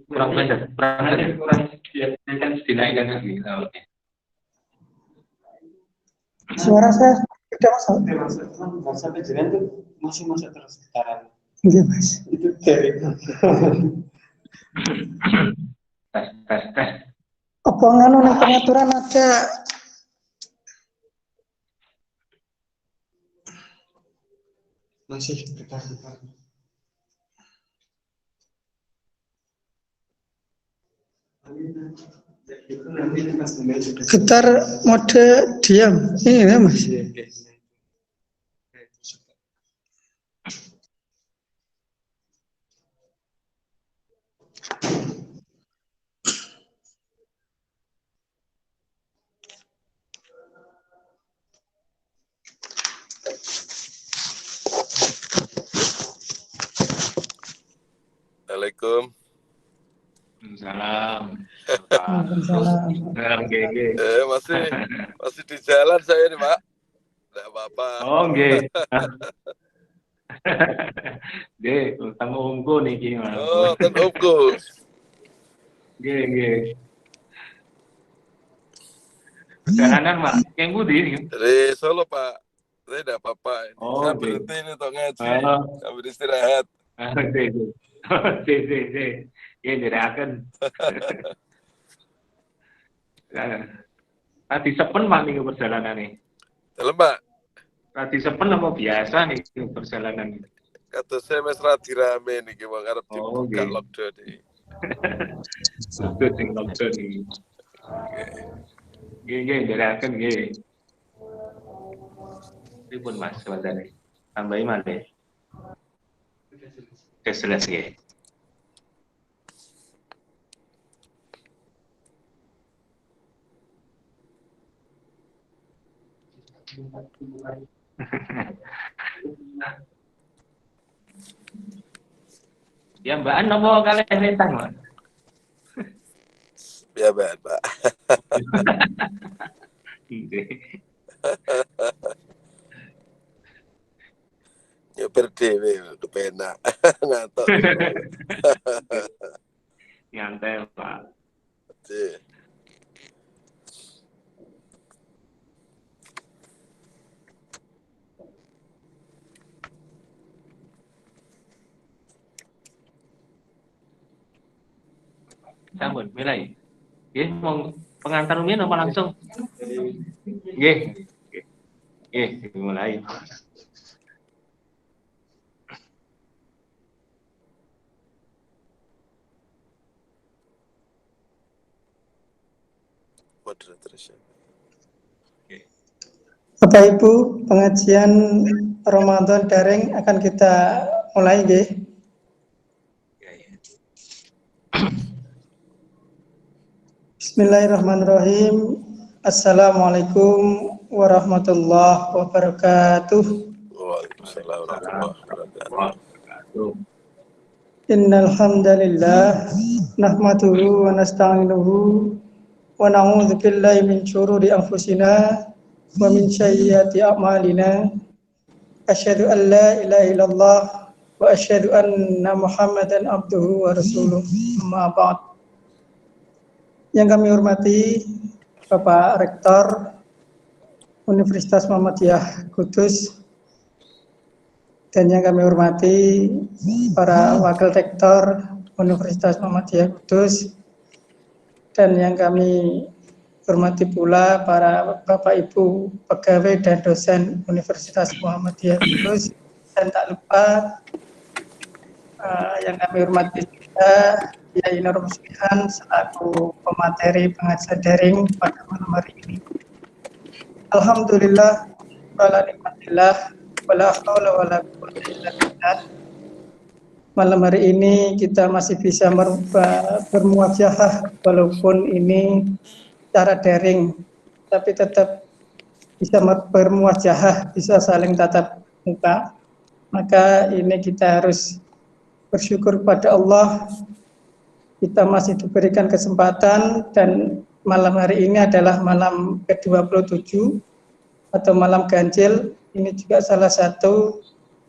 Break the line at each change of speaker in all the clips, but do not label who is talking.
kurang benar, kurang dia kan dinaikkan lagi. Oke.
Suara saya tidak masuk.
Sampai jalan tuh masih masuk terus sekarang.
Iya mas.
Itu dari
Tes.
Apa nganu nih pengaturan ada
masih dekat.
getar mode diam. Ini ya mas.
Assalamualaikum.
Salam.
Waalaikumsalam.
GG.
Masih di jalan saya nih, Pak. Tidak apa-apa.
Oh, nggih. Nggih, utang omku niki, Mas.
Oh, ten omku.
Nggih. Perjalanan, Pak. Yang budi ini.
Dari Solo, Pak. Saya tidak apa-apa.
Oh,
Saya
oke.
berhenti ini untuk ngaji.
Oh.
Sambil istirahat.
Oke. Ya, jerakan. Tadi sepen Pak nih perjalanan nih.
Dalam, Pak.
Tadi sepen apa biasa nih perjalanan ini?
Kata saya mes radi rame nih, gimana ngarep
Oh,
dibuka
oke.
lockdown nih.
Lockdown ini. Nggih, jerakan nggih. Pripun Mas wadane? Tambahi malih. Keselas nggih. Ya Mbak nopo kalian rentang, Mas?
Ya, Pak. Nyopir dewe kepenak. Ngantuk.
Nyantai, Pak.
Oke.
Sampun, mulai. Nggih, mau pengantar rumiyin apa langsung? Nggih. Mulai.
Moderator siapa?
Bapak Ibu, pengajian Ramadan daring akan kita mulai nggih. Bismillahirrahmanirrahim. Assalamualaikum warahmatullahi wabarakatuh.
Waalaikumsalam warahmatullahi wabarakatuh.
Innal hamdalillah nahmaduhu wa nasta'inuhu wa na'udzu billahi min syururi anfusina wa min sayyiati a'malina. Asyhadu an la ilaha illallah wa asyhadu anna Muhammadan abduhu wa rasuluh. Amma ba'd. Yang kami hormati Bapak Rektor Universitas Muhammadiyah Kudus, dan yang kami hormati para Wakil Rektor Universitas Muhammadiyah Kudus, dan yang kami hormati pula para Bapak Ibu pegawai dan dosen Universitas Muhammadiyah Kudus, dan tak lupa yang kami hormati juga Yai Nur Muslihan selaku pemateri pengajian daring pada malam hari ini. Alhamdulillah wala nikmatillah wala haula wala quwwata illa billah. Malam hari ini kita masih bisa bermuajahah walaupun ini cara daring, tapi tetap bisa bermuajahah, bisa saling tatap muka. Maka ini kita harus bersyukur kepada Allah, kita masih diberikan kesempatan, dan malam hari ini adalah malam ke-27 atau malam ganjil. Ini juga salah satu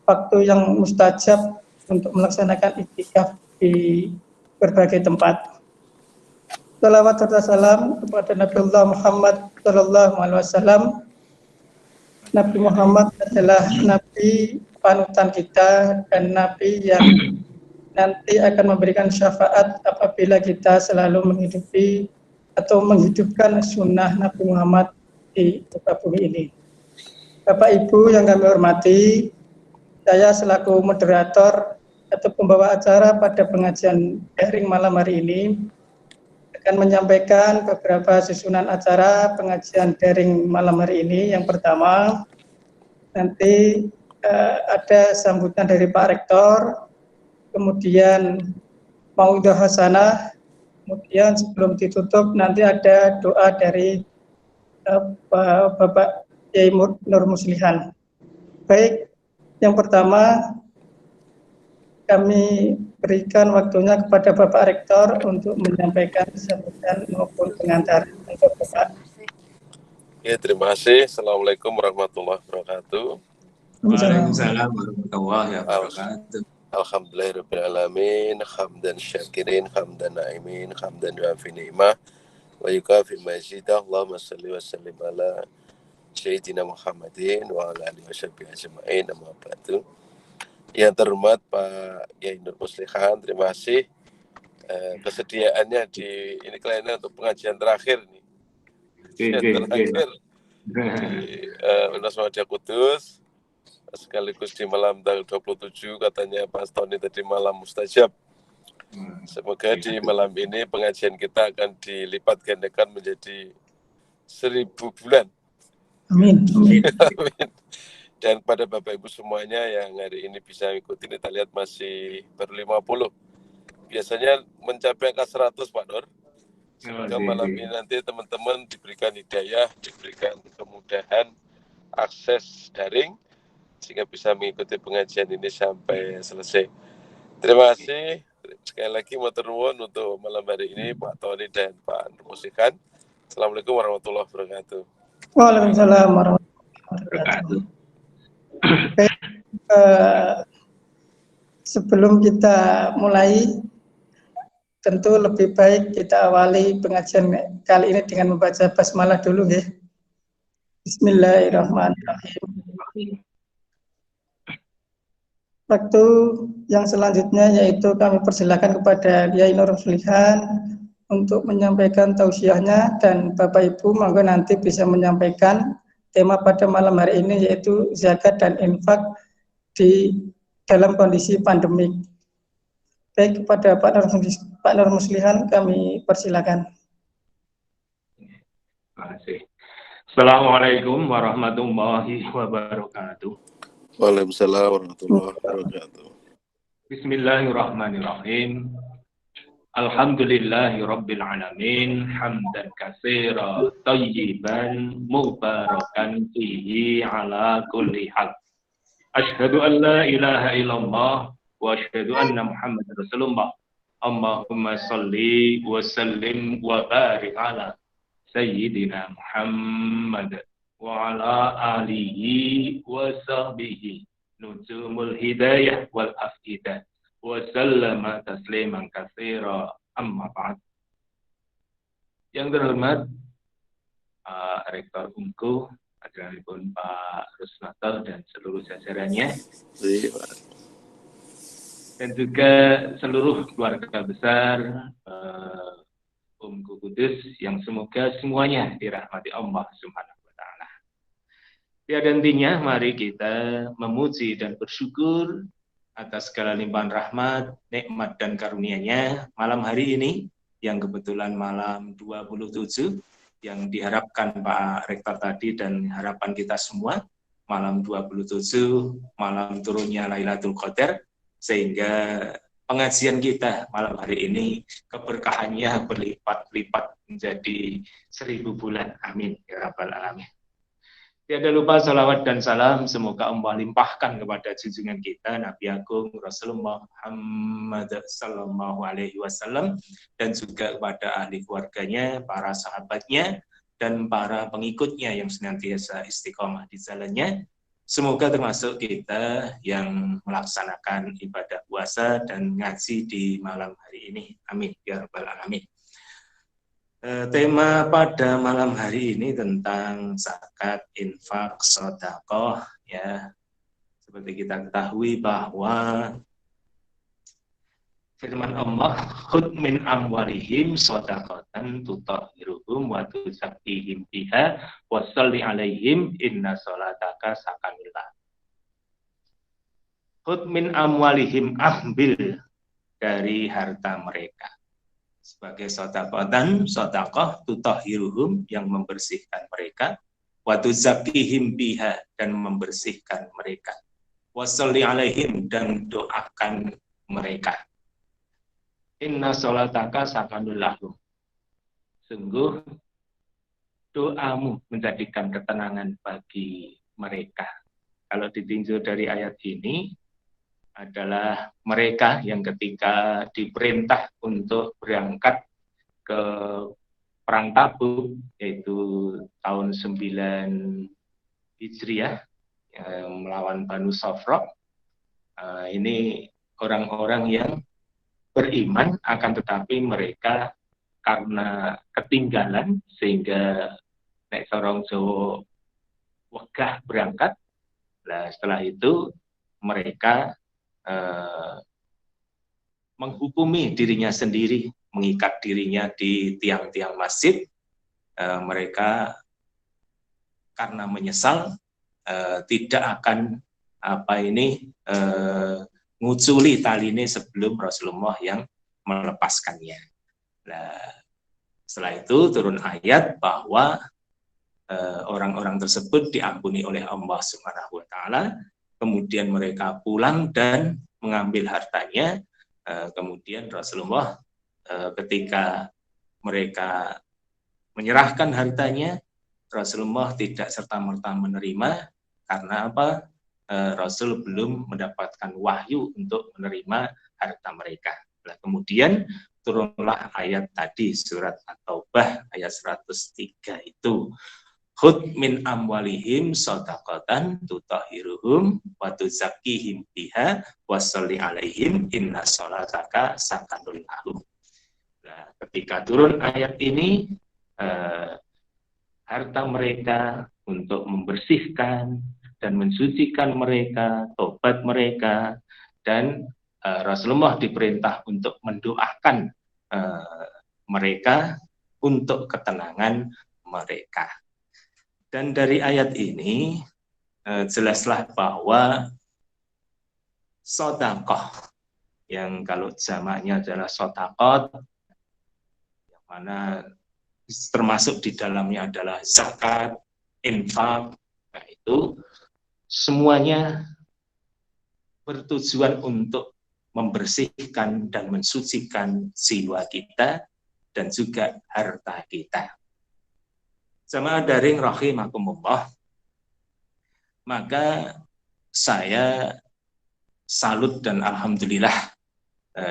waktu yang mustajab untuk melaksanakan iktikaf di berbagai tempat. Salawat serta salam kepada Nabi Allah Muhammad Sallallahu Alaihi Wasallam. Nabi Muhammad adalah Nabi panutan kita dan Nabi yang nanti akan memberikan syafaat apabila kita selalu menghidupi atau menghidupkan sunnah Nabi Muhammad di muka bumi ini. Bapak Ibu yang kami hormati, saya selaku moderator atau pembawa acara pada pengajian daring malam hari ini akan menyampaikan beberapa susunan acara pengajian daring malam hari ini. Yang pertama, nanti ada sambutan dari Pak Rektor, kemudian mauidhah hasanah, kemudian sebelum ditutup nanti ada doa dari Bapak Kiai Nur Muslihan. Baik, yang pertama kami berikan waktunya kepada Bapak Rektor untuk menyampaikan sambutan maupun pengantar untuk Bapak.
Ya, terima kasih. Assalamualaikum warahmatullahi wabarakatuh.
Waalaikumsalam warahmatullahi wabarakatuh.
Alhamdulillahirrahmanirrahim. Hamdan syakirin, hamdan na'imin, hamdan yuafi ni'mah, wa yukafi majidah. Allahumma salli wa sallim ala Sayyidina Muhammadin wa ala alihi wa sahbihi ajma'in. Amma ba'du. Yang terhormat Pak Kiai Nur Muslihan, terima kasih kesediaannya di ini kliennya untuk pengajian terakhir nih. Terakhir di Unas Muhammadiyah Kudus, sekaligus di malam tanggal 27 katanya Pak Tony tadi malam mustajab. Semoga di malam ini pengajian kita akan dilipat gandakan menjadi 1000 bulan.
Amin.
Amin. Dan pada Bapak Ibu semuanya yang hari ini bisa ikuti, kita lihat masih baru 50. Biasanya mencapai angka 100 Pak Nur. Semoga malam ini nanti teman-teman diberikan hidayah, diberikan kemudahan akses daring sehingga bisa mengikuti pengajian ini sampai selesai. Terima kasih sekali lagi matur nuwun untuk malam hari ini Pak Tony dan Pak Nur Muslihan. Assalamualaikum warahmatullahi wabarakatuh.
Waalaikumsalam warahmatullahi wabarakatuh. Oke, sebelum kita mulai, tentu lebih baik kita awali pengajian kali ini dengan membaca basmalah dulu ya. Bismillahirrahmanirrahim. Waktu yang selanjutnya yaitu kami persilakan kepada Kiai Nur Muslihan untuk menyampaikan tausiahnya, dan Bapak Ibu monggo nanti bisa menyampaikan tema pada malam hari ini yaitu zakat dan infak di dalam kondisi pandemik. Baik, kepada Pak Nur Muslihan kami persilakan.
Terima kasih. Assalamualaikum warahmatullahi wabarakatuh.
Waalaikumsalam warahmatullahi wabarakatuh.
Bismillahirrahmanirrahim. Alhamdulillahi rabbil alamin, hamdan katsira thayyiban mubarakan fihi ala kulli hal. Asyhadu an la ilaha illallah wa asyhadu anna Muhammadar Rasulullah. Allahumma salli wa sallim wa barik ala sayyidina Muhammad wa ala alihi wa sahbihi nujumul hidayah wal afidah wa sallama tasliman katsira, amma ba'd. Yang terhormat Rektor Unku, Adralipun Pak Rusnato dan seluruh jajarannya, dan juga seluruh keluarga besar Unku Kudus yang semoga semuanya dirahmati Allah Subhanahu wa Ta'ala. Tiada hentinya, mari kita memuji dan bersyukur atas segala limpahan rahmat, nikmat dan karunia-Nya malam hari ini yang kebetulan malam 27 yang diharapkan Pak Rektor tadi dan harapan kita semua malam 27 malam turunnya Lailatul Qadar, sehingga pengajian kita malam hari ini keberkahannya berlipat-lipat menjadi 1000 bulan. Amin ya rabbal alamin. Tiada lupa salawat dan salam semoga Allah limpahkan kepada junjungan kita Nabi Agung Rasulullah Muhammad sallallahu alaihi wasallam, dan juga kepada ahli keluarganya, para sahabatnya, dan para pengikutnya yang senantiasa istiqomah di jalannya,
semoga termasuk kita yang melaksanakan ibadah puasa dan ngaji di malam hari ini. Amin ya rabbal alamin. Tema pada malam hari ini tentang zakat, infak, sedekah, ya. Seperti kita ketahui bahwa firman Allah, khudh min amwalihim shadaqatan tutahhiruhum wa tuzakkihim biha wa shalli 'alaihim inna sholataka sakanun lahum. Khudh min amwalihim, ambil dari harta mereka sebagai shadaqatan, sedekah tutahhiruhum, yang membersihkan mereka, wa tuzakkihim biha, dan membersihkan mereka, wa shalli 'alaihim, dan doakan mereka. Inna sholataka sakanun lahum. Sungguh doamu menjadikan ketenangan bagi mereka. Kalau ditinjau dari ayat ini adalah mereka yang ketika diperintah untuk berangkat ke perang Tabuk, yaitu tahun 9 Hijriah, melawan Banu Safra. Ini orang-orang yang beriman, akan tetapi mereka karena ketinggalan sehingga nek sorong Jawa wegah berangkat. Nah, setelah itu mereka menghukumi dirinya sendiri, mengikat dirinya di tiang-tiang masjid. Mereka karena menyesal tidak akan nguculi tali ini sebelum Rasulullah yang melepaskannya. Nah, setelah itu turun ayat bahwa orang-orang tersebut diampuni oleh Allah Subhanahu wa taala, kemudian mereka pulang dan mengambil hartanya. Kemudian Rasulullah ketika mereka menyerahkan hartanya, Rasulullah tidak serta-merta menerima. Karena apa? Rasul belum mendapatkan wahyu untuk menerima harta mereka. Nah, kemudian turunlah ayat tadi, surat At-Taubah ayat 103 itu. Khudh min amwalihim shadaqatan tutahhiruhum wa tuzakkihim biha wa sholli 'alaihim inna sholataka sakanun lahum. Nah, ketika turun ayat ini, harta mereka untuk membersihkan dan mensucikan mereka, tobat mereka, dan Rasulullah diperintah untuk mendoakan mereka untuk ketenangan mereka. Dan dari ayat ini jelaslah bahwa sedekah, yang kalau jamaknya adalah sedekah, yang mana termasuk di dalamnya adalah zakat, infak, nah itu semuanya bertujuan untuk membersihkan dan mensucikan jiwa kita dan juga harta kita. Jamaah daring rahimakumullah, maka saya salut dan alhamdulillah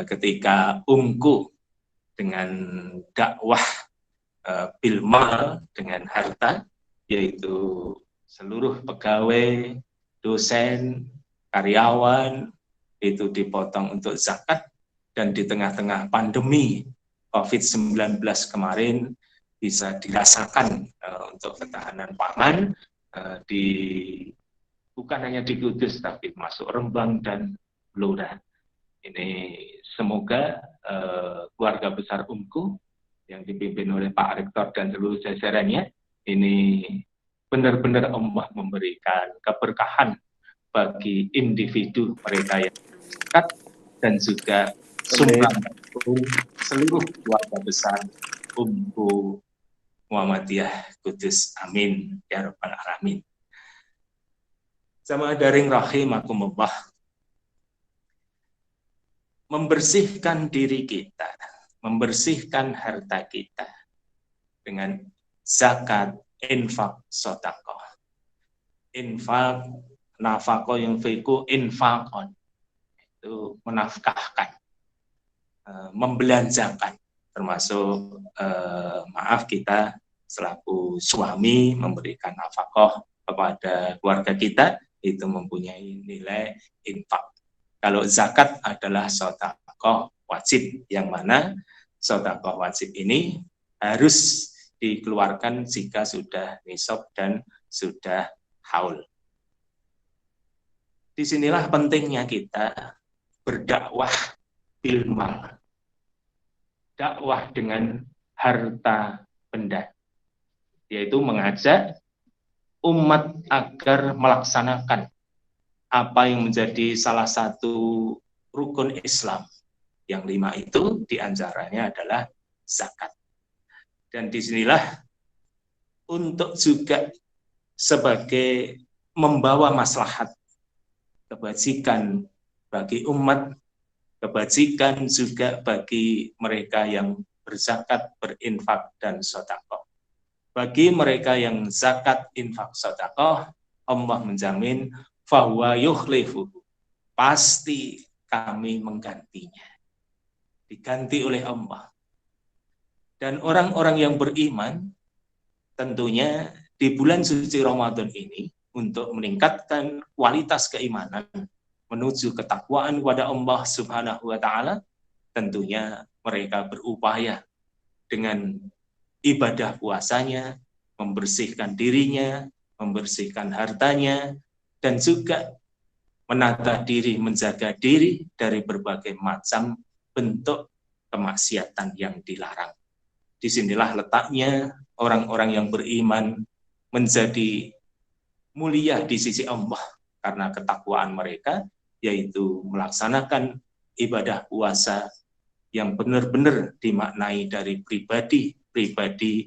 ketika umku dengan dakwah bilmal, dengan harta, yaitu seluruh pegawai, dosen, karyawan itu dipotong untuk zakat. Dan di tengah-tengah pandemi COVID-19 kemarin bisa dirasakan untuk ketahanan pangan bukan hanya di Kudus tapi masuk Rembang dan Blora. Ini semoga keluarga besar umku yang dipimpin oleh Pak Rektor dan seluruh jajarannya ini benar-benar Allah memberikan keberkahan bagi individu mereka yang dekat dan juga sumbang seluruh keluarga besar umku Muhammadiyah Kudus. Amin ya rabbal alamin. Jamaah daring rahimakumullah, membersihkan diri kita, membersihkan harta kita dengan zakat, infak, sedekah. Infak, nafaqah yang fiku infaqon, itu menafkahkan, membelanjakan, termasuk maaf kita selaku suami memberikan nafkah kepada keluarga kita,
itu mempunyai nilai infak. Kalau zakat adalah sedekah wajib, yang mana sedekah wajib ini harus dikeluarkan jika sudah nisab dan sudah haul. Disinilah pentingnya kita berdakwah bil mal, dakwah dengan harta benda, yaitu mengajak umat agar melaksanakan apa yang menjadi salah satu rukun Islam. Yang 5 itu diantaranya adalah zakat. Dan disinilah untuk juga sebagai membawa maslahat, kebajikan bagi umat, kebajikan juga bagi mereka yang berzakat, berinfak, dan sedekah. Bagi mereka yang zakat, infak, sedekah, Allah menjamin fahuwa yukhlifuhu, pasti kami menggantinya, diganti oleh Allah. Dan orang-orang yang beriman tentunya di bulan suci Ramadan ini untuk meningkatkan kualitas keimanan menuju ketakwaan kepada Allah Subhanahu wa taala, tentunya mereka berupaya dengan ibadah puasanya, membersihkan dirinya, membersihkan hartanya, dan juga menata diri, menjaga diri dari berbagai macam bentuk kemaksiatan yang dilarang. Disinilah letaknya orang-orang yang beriman menjadi mulia di sisi Allah karena ketakwaan mereka, yaitu melaksanakan ibadah puasa yang benar-benar dimaknai dari pribadi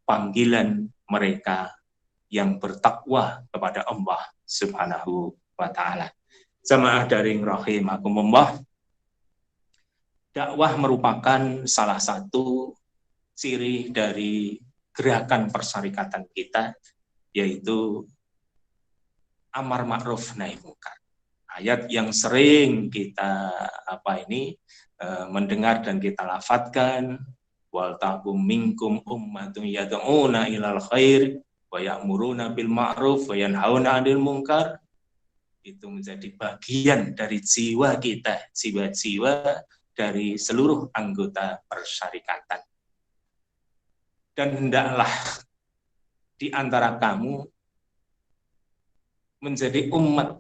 panggilan mereka yang bertakwa kepada Allah Subhanahu wa taala. Jamaah daring rahimakumullah, dakwah merupakan salah satu ciri dari gerakan persyarikatan kita, yaitu amar ma'ruf nahi munkar. Ayat yang sering kita mendengar dan kita lafadzkan, wal takum minkum ummatun yad'una ilal khair wa ya'muruna bil ma'ruf wa yanhauna 'anil munkar, itu menjadi bagian dari jiwa kita, jiwa-jiwa dari seluruh anggota persyarikatan. Dan hendaklah di antara kamu menjadi umat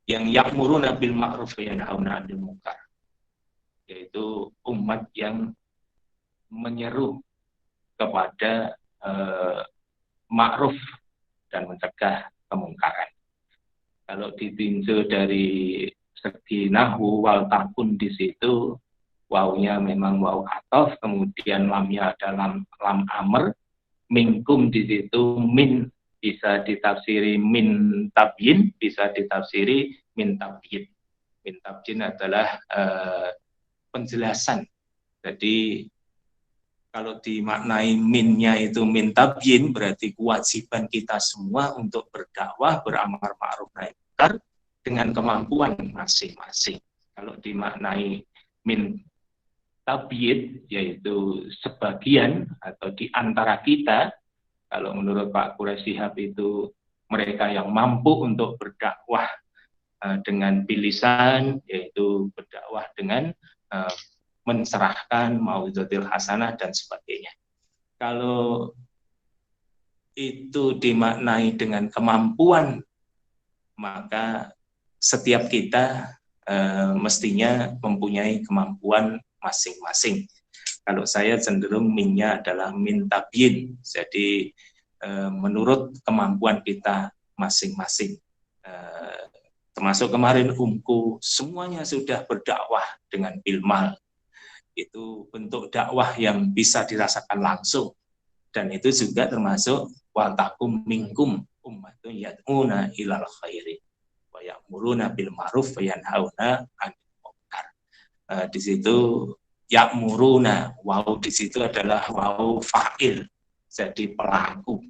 yang ya'muruna bil ma'ruf wa yanhauna 'anil munkar, yaitu umat yang menyeru kepada ma'ruf dan mencegah kemungkaran. Kalau ditinjau dari segi nahwu, wal takun di situ wawunya memang waw ataf, kemudian lamnya adalah lam amr, minkum di situ min bisa ditafsiri min tabyin, bisa ditafsiri min tabyin. Min tabyin adalah penjelasan. Jadi kalau dimaknai minnya itu min tabyin, berarti kewajiban kita semua untuk berdakwah, beramar ma'ruf nahi munkar dengan kemampuan masing-masing. Kalau dimaknai min tabyin, yaitu sebagian atau di antara kita, kalau menurut Pak Quraisy Shihab itu mereka yang mampu untuk berdakwah dengan bilisan, yaitu berdakwah dengan mencerahkan, mau'izatil hasanah dan sebagainya. Kalau itu dimaknai dengan kemampuan, maka setiap kita mestinya mempunyai kemampuan masing-masing. Kalau saya cenderung minnya adalah min tabyin, jadi menurut kemampuan kita masing-masing. Termasuk kemarin umku, semuanya sudah berdakwah dengan bilmal. Itu bentuk dakwah yang bisa dirasakan langsung, dan itu juga termasuk wal takum minkum ummatun yad'una ilal khairi wa ya'muruna bil ma'ruf wa yanhauna 'anil munkar. Di situ ya'muruna, waw di situ adalah waw fa'il, jadi pelaku.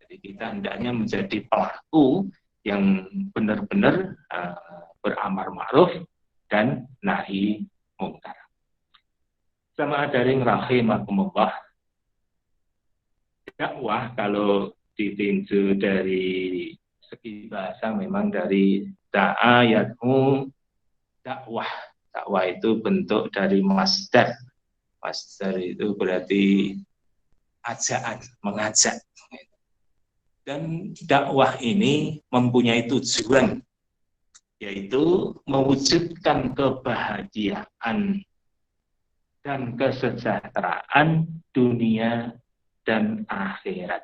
Jadi kita hendaknya menjadi pelaku yang benar-benar beramar ma'ruf dan nahi munkar. Sama daring rahimakumullah, dakwah kalau ditinjau dari segi bahasa memang dari da'a yad'u dakwah. Dakwah itu bentuk dari masdar. Masdar itu berarti ajaan, mengajak. Dan dakwah ini mempunyai tujuan, yaitu mewujudkan kebahagiaan dan kesejahteraan dunia dan akhirat.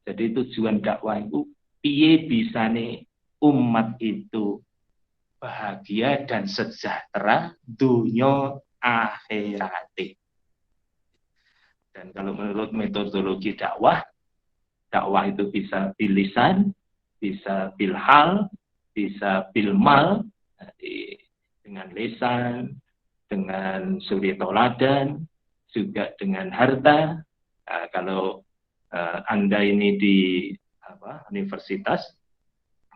Jadi tujuan dakwah itu piye bisane umat itu bahagia dan sejahtera dunia akhirat. Dan kalau menurut metodologi dakwah itu bisa bil lisan, bisa bil hal, bisa bil mal, dengan lisan, dengan suri toladan, juga dengan harta. Nah, kalau Anda ini di universitas,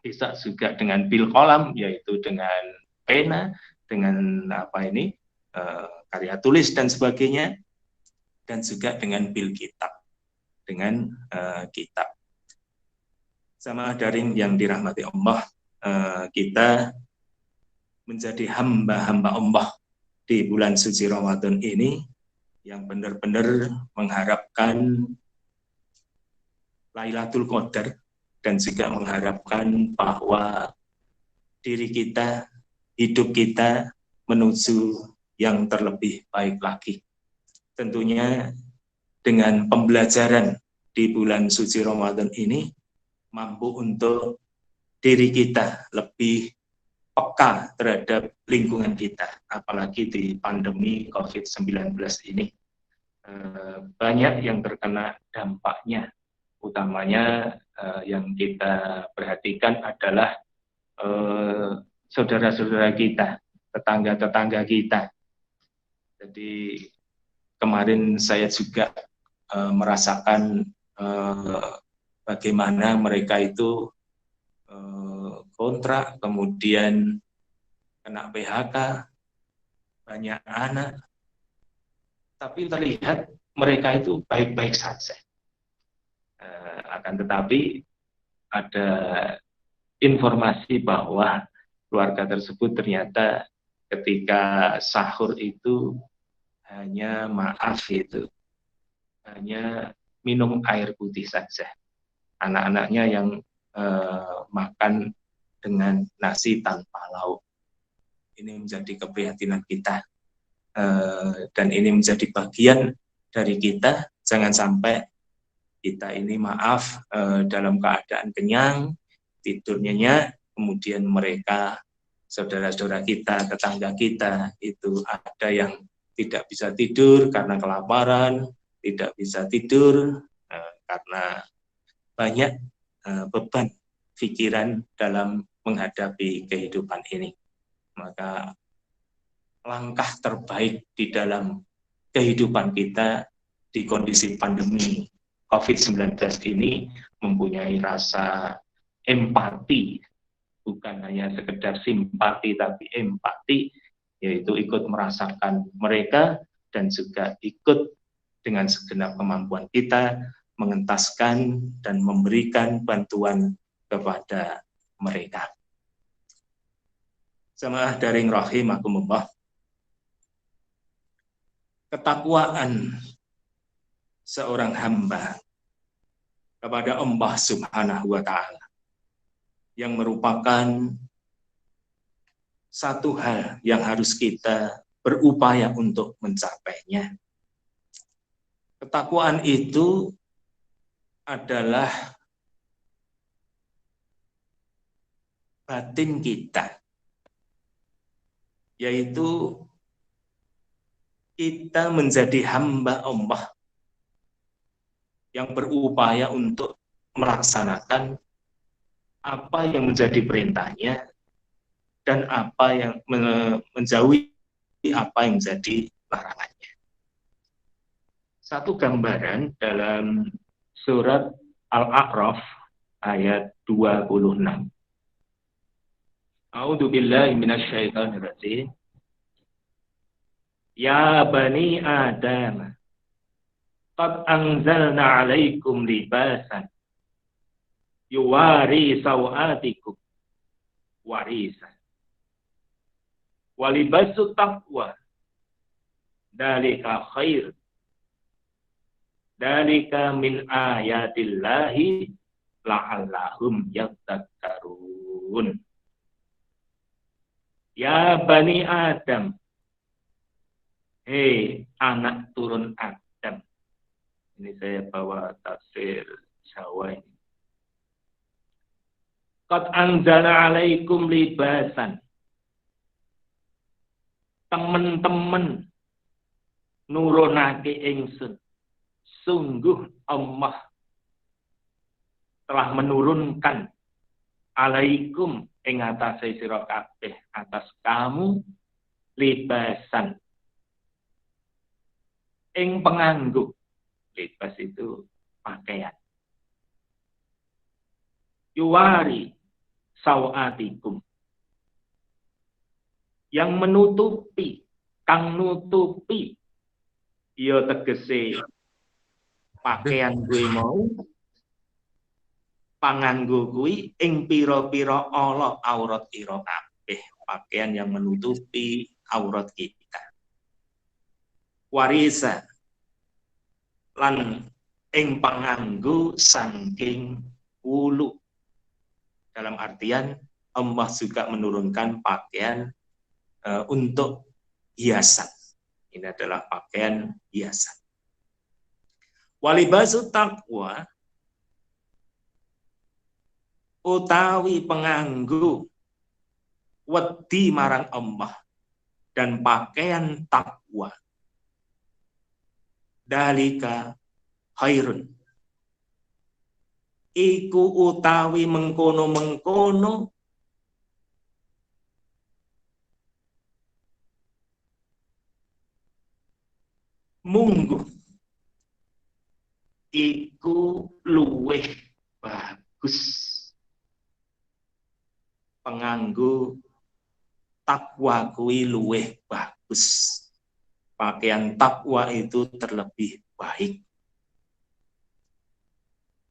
bisa juga dengan bil kolam, yaitu dengan pena, dengan karya tulis dan sebagainya, dan juga dengan bil kitab, dengan kitab. Sama daring yang dirahmati Allah, kita menjadi hamba-hamba Allah di bulan suci Ramadan ini yang benar-benar mengharapkan Lailatul Qadar dan juga mengharapkan bahwa diri kita, hidup kita menuju yang terlebih baik lagi. Tentunya dengan pembelajaran di bulan suci Ramadan ini mampu untuk diri kita lebih peka terhadap lingkungan kita, apalagi di pandemi COVID-19 ini. Banyak yang terkena dampaknya, utamanya yang kita perhatikan adalah saudara-saudara kita, tetangga-tetangga kita. Jadi kemarin saya juga merasakan bagaimana mereka itu kontrak, kemudian kena PHK, banyak anak, tapi terlihat mereka itu baik-baik saja. Akan tetapi ada informasi bahwa keluarga tersebut ternyata ketika sahur itu hanya hanya minum air putih saja. Anak-anaknya yang makan dengan nasi tanpa lauk. Ini menjadi keprihatinan kita, dan ini menjadi bagian dari kita. Jangan sampai kita ini dalam keadaan kenyang, tidur nyenyak, kemudian mereka, saudara-saudara kita, tetangga kita, itu ada yang tidak bisa tidur karena kelaparan, tidak bisa tidur karena banyak beban pikiran dalam menghadapi kehidupan ini. Maka langkah terbaik di dalam kehidupan kita di kondisi pandemi COVID-19 ini mempunyai rasa empati, bukan hanya sekedar simpati tapi empati, yaitu ikut merasakan mereka dan juga ikut dengan segenap kemampuan kita mengentaskan dan memberikan bantuan kepada mereka. Jamaah daring rahimakumullah, ketakwaan seorang hamba kepada Allah Subhanahu wa Ta'ala yang merupakan satu hal yang harus kita berupaya untuk mencapainya. Ketakwaan itu adalah batin kita, yaitu kita menjadi hamba Allah yang berupaya untuk melaksanakan apa yang menjadi perintahnya dan apa yang menjauhi apa yang menjadi larangannya. Satu gambaran dalam surat Al-A'raf ayat 26. A'udzu billahi minasyaitonir rajim. Ya bani Adam, qad anzalna 'alaikum libasan yuwari sawatikum warisan. Walibasu taqwa dalika khair. Dalika min ayatillahi la'allahum yattaqun. Ya Bani Adam, hei anak turun Adam. Ini saya bawa tafsir Jawa ini. Qad anzala alaikum libasan. Teman-teman nurunake ingsun. Sungguh Allah telah menurunkan alaikum ing atase sira kabeh atas kamu libasan ing penganggo. Libas itu pakaian. Yuwari sawatikum, yang menutupi, kang nutupi ya tegese pakaian gue mau panganggo kuwi ing pira-pira ala aurat ira kabeh, pakaian yang menutupi aurat kita. Warisa lan ing panganggo saking wulu. Dalam artian Allah juga menurunkan pakaian untuk hiasan. Ini adalah pakaian hiasan. Walibasu taqwa utawi penganggo wedi marang Allah dan pakaian takwa. Dalika khairun. Iku utawi mengkono-mengkono mungguh. Iku luweh bagus. Penganggo takwa kuwi luweh bagus. Pakaian takwa itu terlebih baik.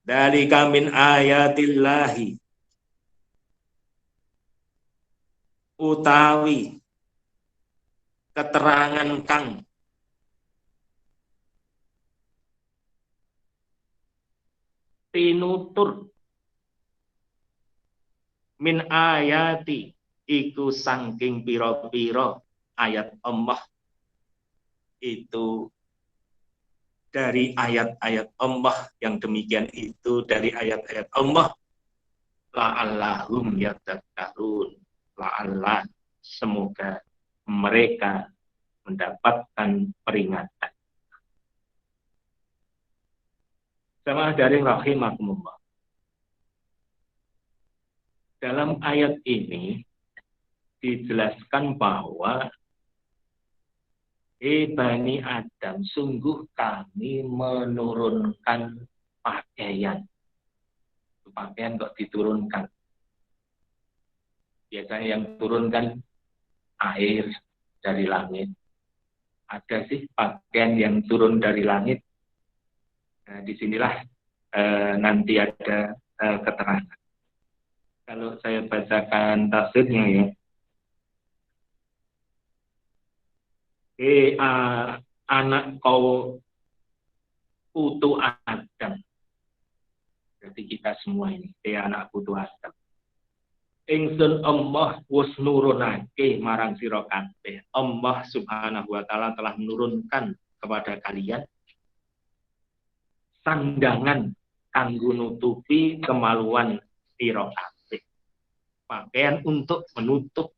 Dari min ayatillahi utawi keterangan kang pinutur min ayati iku saking pira-pira ayat Allah. Itu dari ayat-ayat Allah, yang demikian itu dari ayat-ayat Allah. La'allahum yattaqun, la'allah, semoga mereka mendapatkan peringatan. Sama dari rahimakumullah. Dalam ayat ini dijelaskan bahwa Bani Adam, sungguh kami menurunkan pakaian. Pakaian kok diturunkan? Biasanya yang turunkan air dari langit. Ada sih pakaian yang turun dari langit. Nah, disinilah nanti ada keterangan. Kalau saya bacakan tafsirnya ya. Anak kau putu Adam. Jadi kita semua ini, anak putu Adam. Ingsun Allah wis nurunake marang sira kabeh. Allah Subhanahu wa taala telah menurunkan kepada kalian sandangan kanggo nutupi kemaluan sira kabeh. Pakaian untuk menutup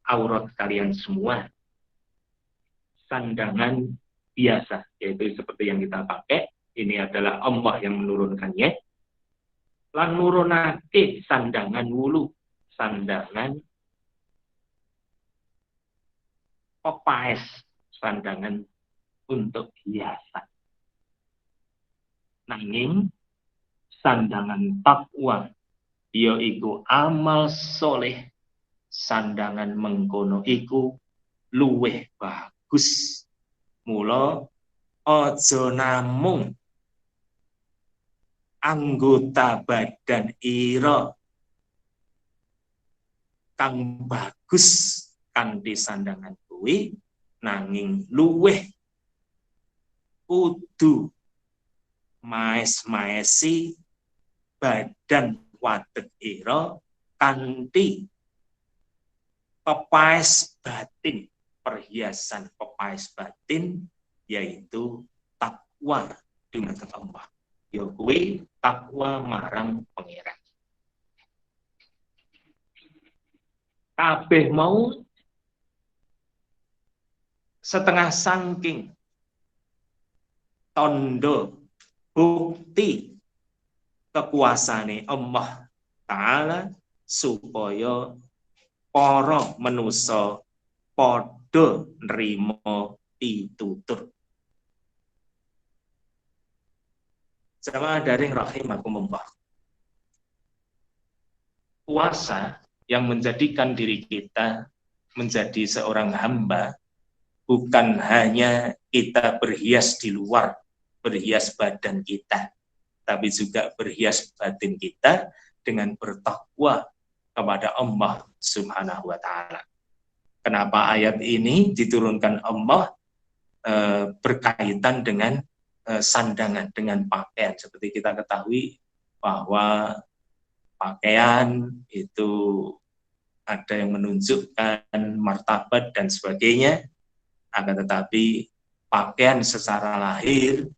aurat kalian semua. Sandangan biasa, yaitu seperti yang kita pakai. Ini adalah Allah yang menurunkannya. Lan nurunake sandangan wulu, sandangan pepaes, sandangan untuk hiasan. Nanging sandangan takwa, yaitu amal soleh, sandangan mengkono iku luweh bagus. Mula aja namung anggota badan ira kang bagus kanthi sandangan kuwi nanging luweh kudu maes-maesi badan wadek ira kanthi pepaes batin, perhiasan pepaes batin, yaitu takwa dumateng Allah. Ya kuwi takwa marang pangeran. Kabeh mau setengah saking tondo bukti kekuasaane Allah Ta'ala supaya para manusa padha nrimo pitutur. Jamaah daring rahimakumullah. Puasa yang menjadikan diri kita menjadi seorang hamba bukan hanya kita berhias di luar, berhias badan kita, tapi juga berhias batin kita dengan bertakwa kepada Allah Subhanahu wa Ta'ala. Kenapa ayat ini diturunkan Allah berkaitan dengan sandangan, dengan pakaian. Seperti kita ketahui bahwa pakaian itu ada yang menunjukkan martabat dan sebagainya, akan tetapi pakaian secara lahir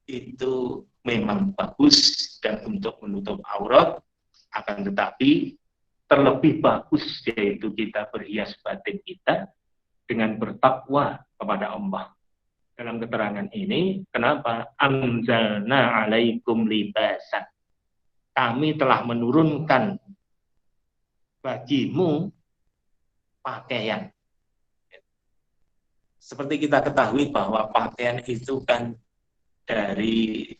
itu memang bagus dan untuk menutup aurat, akan tetapi terlebih bagus yaitu kita berhias batin kita dengan bertakwa kepada Allah. Dalam keterangan ini, kenapa? Anzalna alaikum libasan. Kami telah menurunkan bagimu pakaian. Seperti kita ketahui bahwa pakaian itu kan dari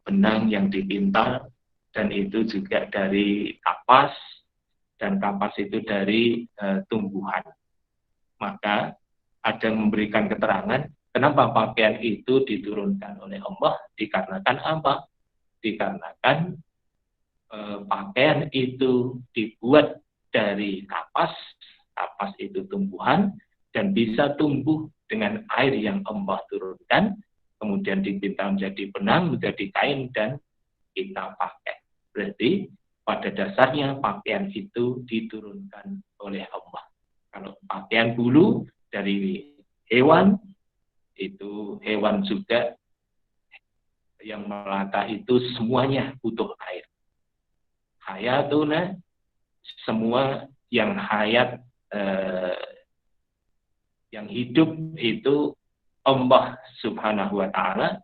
benang yang dipintal, dan itu juga dari kapas, dan kapas itu dari tumbuhan. Maka ada yang memberikan keterangan kenapa pakaian itu diturunkan oleh Allah, dikarenakan apa? Dikarenakan pakaian itu dibuat dari kapas, kapas itu tumbuhan, dan bisa tumbuh dengan air yang Allah turunkan, kemudian dipintal menjadi benang, menjadi kain, dan kita pakai. Berarti pada dasarnya pakaian itu diturunkan oleh Allah. Kalau pakaian bulu dari hewan, itu hewan juga yang melata itu semuanya butuh air. Hayatuna, semua yang hayat, yang hidup itu Allah Subhanahu wa Ta'ala,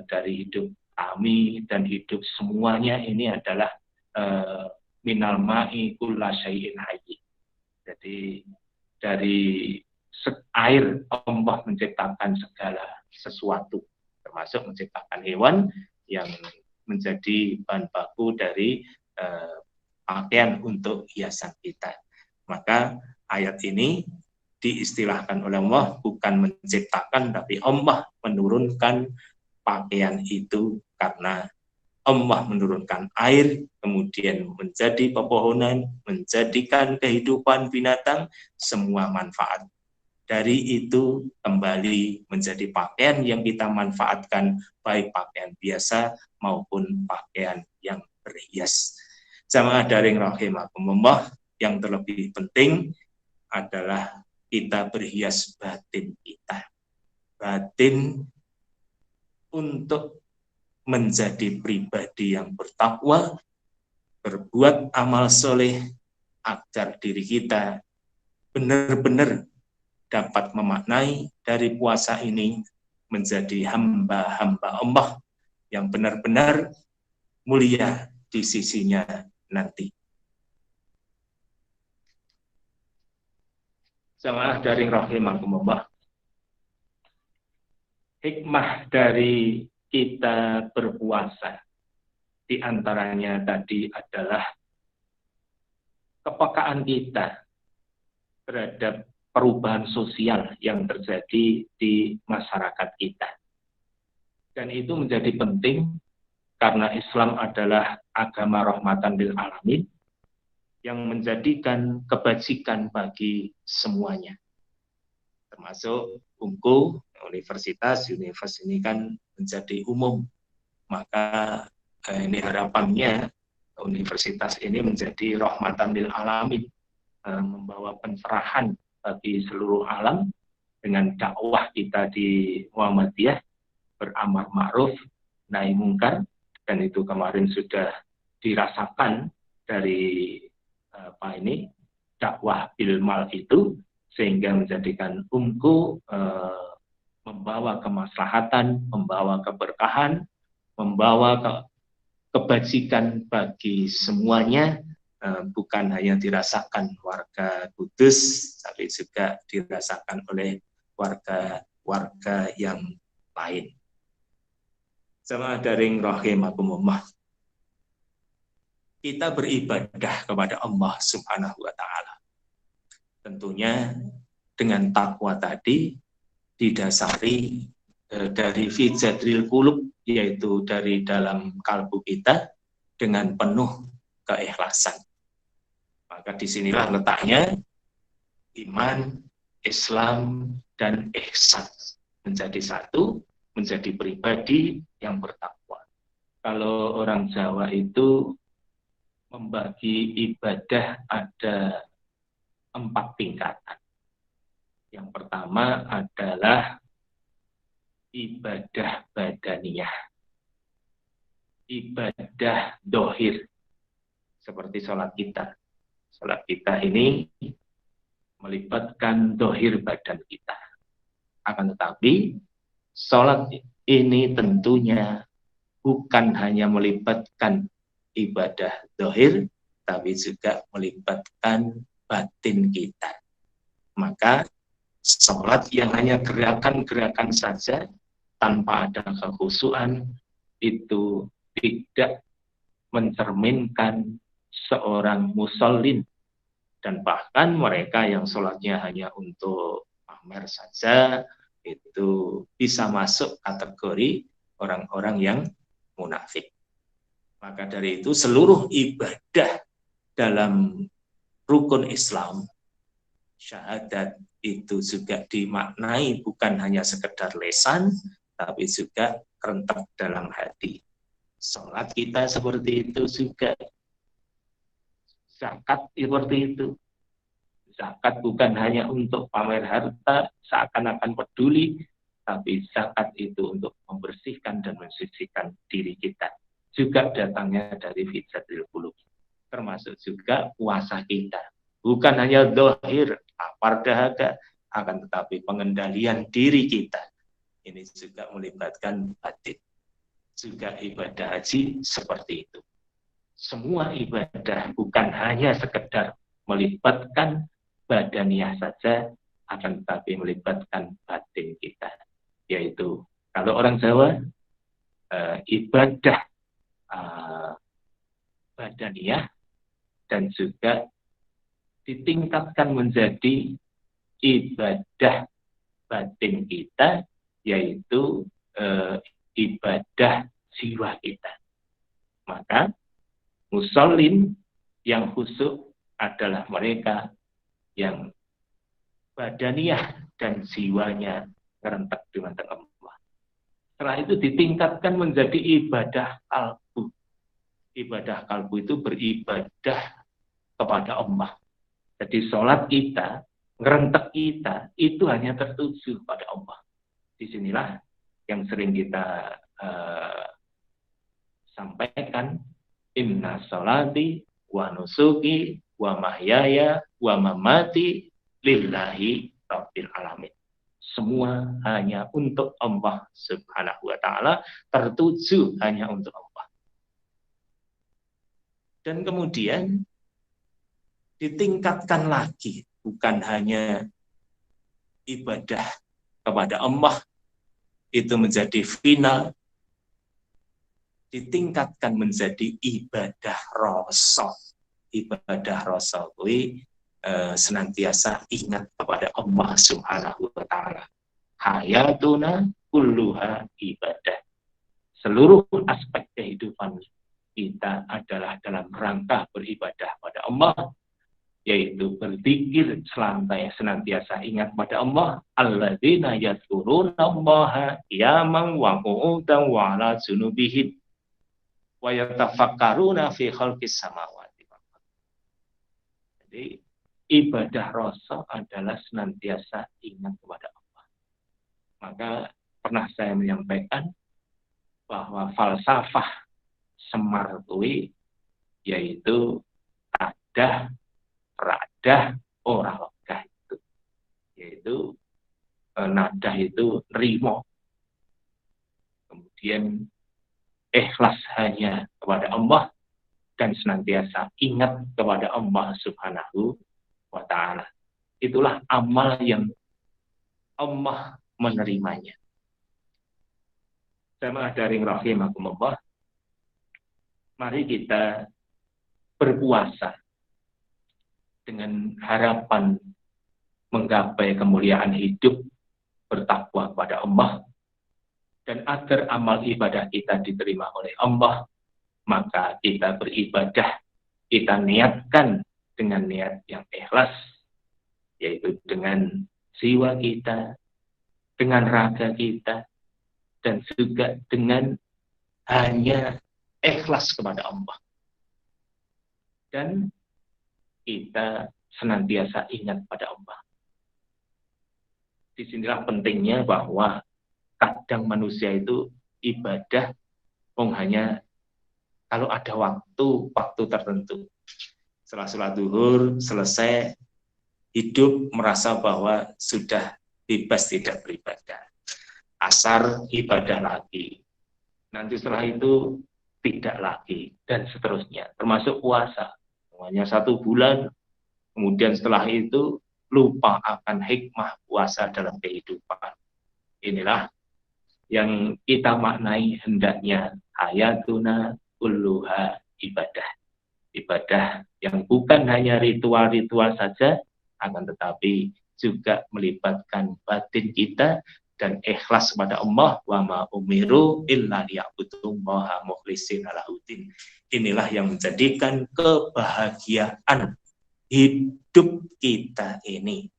dari hidup kami dan hidup semuanya ini adalah minal ma'i kulla syai'in hayy. Jadi dari air Allah menciptakan segala sesuatu, termasuk menciptakan hewan yang menjadi bahan baku dari pakaian untuk hiasan kita. Maka ayat ini diistilahkan oleh Allah bukan menciptakan, tapi Allah menurunkan pakaian itu karena Allah menurunkan air, kemudian menjadi pepohonan, menjadikan kehidupan binatang, semua manfaat. Dari itu kembali menjadi pakaian yang kita manfaatkan, baik pakaian biasa maupun pakaian yang berhias. Jamaah daring rahimakumullah, yang terlebih penting adalah kita berhias batin kita. Batin untuk menjadi pribadi yang bertakwa, berbuat amal soleh, agar diri kita benar-benar dapat memaknai dari puasa ini menjadi hamba-hamba Allah yang benar-benar mulia di sisinya nanti. Jamaah daring rahimakumullah, hikmah dari kita berpuasa di antaranya tadi adalah kepekaan kita terhadap perubahan sosial yang terjadi di masyarakat kita. Dan itu menjadi penting karena Islam adalah agama rahmatan lil alamin yang menjadikan kebajikan bagi semuanya. Termasuk UNKU, universitas ini kan menjadi umum. Maka ini harapannya universitas ini menjadi rahmatan lil alamin, membawa pencerahan bagi seluruh alam dengan dakwah kita di Muhammadiyah, beramar ma'ruf nahi mungkar, dan itu kemarin sudah dirasakan dari dakwah bilmal itu, sehingga menjadikan UNKU membawa kemaslahatan, membawa keberkahan, membawa kebajikan bagi semuanya, bukan hanya dirasakan warga Kudus, tapi juga dirasakan oleh warga yang lain. Jamaah daring rahimakumullah. Kita beribadah kepada Allah Subhanahu wa taala. Tentunya dengan takwa tadi didasari dari fi jadril qulub, yaitu dari dalam kalbu kita dengan penuh keikhlasan. Maka disinilah letaknya iman, Islam, dan ihsan menjadi satu, menjadi pribadi yang bertakwa. Kalau orang Jawa itu membagi ibadah ada 4 tingkatan. Yang pertama adalah ibadah badaniyah, ibadah dohir, seperti sholat kita. Sholat kita ini melibatkan dohir badan kita. Akan tetapi, sholat ini tentunya bukan hanya melibatkan ibadah dohir, tapi juga melibatkan batin kita. Maka sholat yang hanya gerakan-gerakan saja tanpa ada kekhusyuan itu tidak mencerminkan seorang musallin, dan bahkan mereka yang sholatnya hanya untuk pamer saja itu bisa masuk kategori orang-orang yang munafik. Maka dari itu seluruh ibadah dalam rukun Islam, syahadat, itu juga dimaknai bukan hanya sekedar lesan, tapi juga rentak dalam hati. Sholat kita seperti itu juga. Zakat seperti itu. Zakat bukan hanya untuk pamer harta, seakan-akan peduli, tapi zakat itu untuk membersihkan dan mensucikan diri kita. Juga datangnya dari fitsatil qulub. Termasuk juga puasa kita. Bukan hanya dohir, lapar dahaga, akan tetapi pengendalian diri kita. Ini juga melibatkan batin. Juga ibadah haji seperti itu. Semua ibadah bukan hanya sekedar melibatkan badaniyah saja, akan tetapi melibatkan batin kita. Yaitu, kalau orang Jawa, ibadah badaniyah dan juga ditingkatkan menjadi ibadah batin kita, yaitu ibadah jiwa kita. Maka musallin yang khusyuk adalah mereka yang badaniyah dan jiwanya rentak dengan Allah. Setelah itu ditingkatkan menjadi ibadah kalbu. Ibadah kalbu itu beribadah kepada Allah. Jadi sholat kita, ngerentek kita, itu hanya tertuju pada Allah. Disinilah yang sering kita sampaikan, inna sholati wa nusuki wa mahyaya wa mamati lillahi rabbil alamin. Semua hanya untuk Allah Subhanahu wa ta'ala, tertuju hanya untuk Allah. Dan kemudian ditingkatkan lagi, bukan hanya ibadah kepada Allah itu menjadi final, ditingkatkan menjadi ibadah rasa. Ibadah rasa itu senantiasa ingat kepada Allah Subhanahu wa ta'ala. Hayatuna kulluha ibadah. Seluruh aspek kehidupan berzikir senantiasa ingat pada Allah. Alladzina yadhkurunallaha qiyaman wa qu'udan wa 'ala junubihim wa yatafakkaruna fi khalqis samawati wal ardh. Jadi ibadah rasa adalah senantiasa ingat kepada Allah. Maka pernah saya menyampaikan bahwa falsafah Semar kuwi yaitu radah ora legah itu, yaitu nadah itu rimo, kemudian ikhlas hanya kepada Allah dan senantiasa ingat kepada Allah Subhanahu wa ta'ala. Itulah amal yang Allah menerimanya. Jamaah daring rahimakumullah, mari kita berpuasa dengan harapan menggapai kemuliaan hidup, bertakwa kepada Allah, dan agar amal ibadah kita diterima oleh Allah, maka kita beribadah, kita niatkan dengan niat yang ikhlas, yaitu dengan jiwa kita, dengan raga kita, dan juga dengan hanya ikhlas kepada Allah. Dan kita senantiasa ingat pada Allah. Disinilah pentingnya bahwa kadang manusia itu ibadah hanya kalau ada waktu tertentu. Setelah sholat zuhur selesai, hidup merasa bahwa sudah bebas tidak beribadah. Asar ibadah lagi. Nanti setelah itu tidak lagi, dan seterusnya. Termasuk puasa. Hanya 1 bulan, kemudian setelah itu lupa akan hikmah puasa dalam kehidupan. Inilah yang kita maknai hendaknya hayatuna kulluha ibadah. Ibadah yang bukan hanya ritual-ritual saja, akan tetapi juga melibatkan batin kita dan ikhlas kepada Allah. Wa ma umiru illa liya'budullaha mukhlishina lahuddin. Inilah yang menjadikan kebahagiaan hidup kita ini,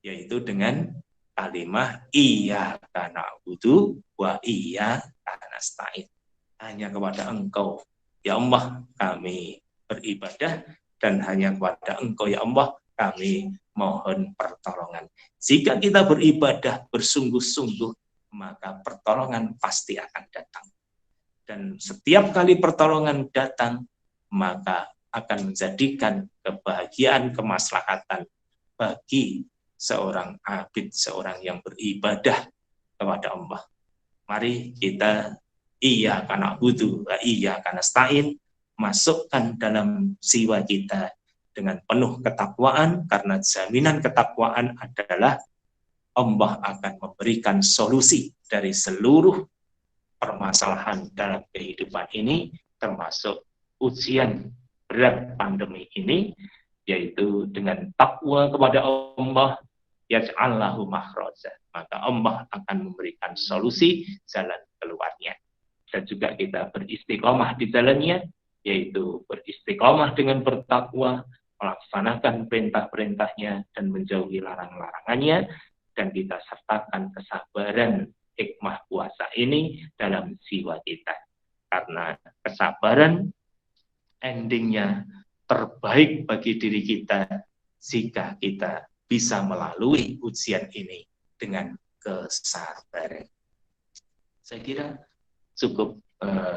yaitu dengan kalimat iyyaka na'budu wa iyyaka nasta'in. Hanya kepada Engkau ya Allah kami beribadah, dan hanya kepada Engkau ya Allah kami mohon pertolongan. Jika kita beribadah bersungguh-sungguh, maka pertolongan pasti akan datang. Dan setiap kali pertolongan datang, maka akan menjadikan kebahagiaan, kemaslahatan bagi seorang abid, seorang yang beribadah kepada Allah. Mari kita iyyaka na'budu wa iyyaka nasta'in masukkan dalam jiwa kita dengan penuh ketakwaan, karena jaminan ketakwaan adalah Allah akan memberikan solusi dari seluruh permasalahan dalam kehidupan ini, termasuk ujian berat pandemi ini, yaitu dengan takwa kepada Allah, yaj'al lahu makhraja, maka Allah akan memberikan solusi jalan keluarnya. Dan juga kita beristiqomah di jalannya, yaitu beristiqomah dengan bertakwa, melaksanakan perintah-perintahnya dan menjauhi larang-larangannya, dan kita sertakan kesabaran hikmah puasa ini dalam jiwa kita. Karena kesabaran endingnya terbaik bagi diri kita jika kita bisa melalui ujian ini dengan kesabaran. Saya kira cukup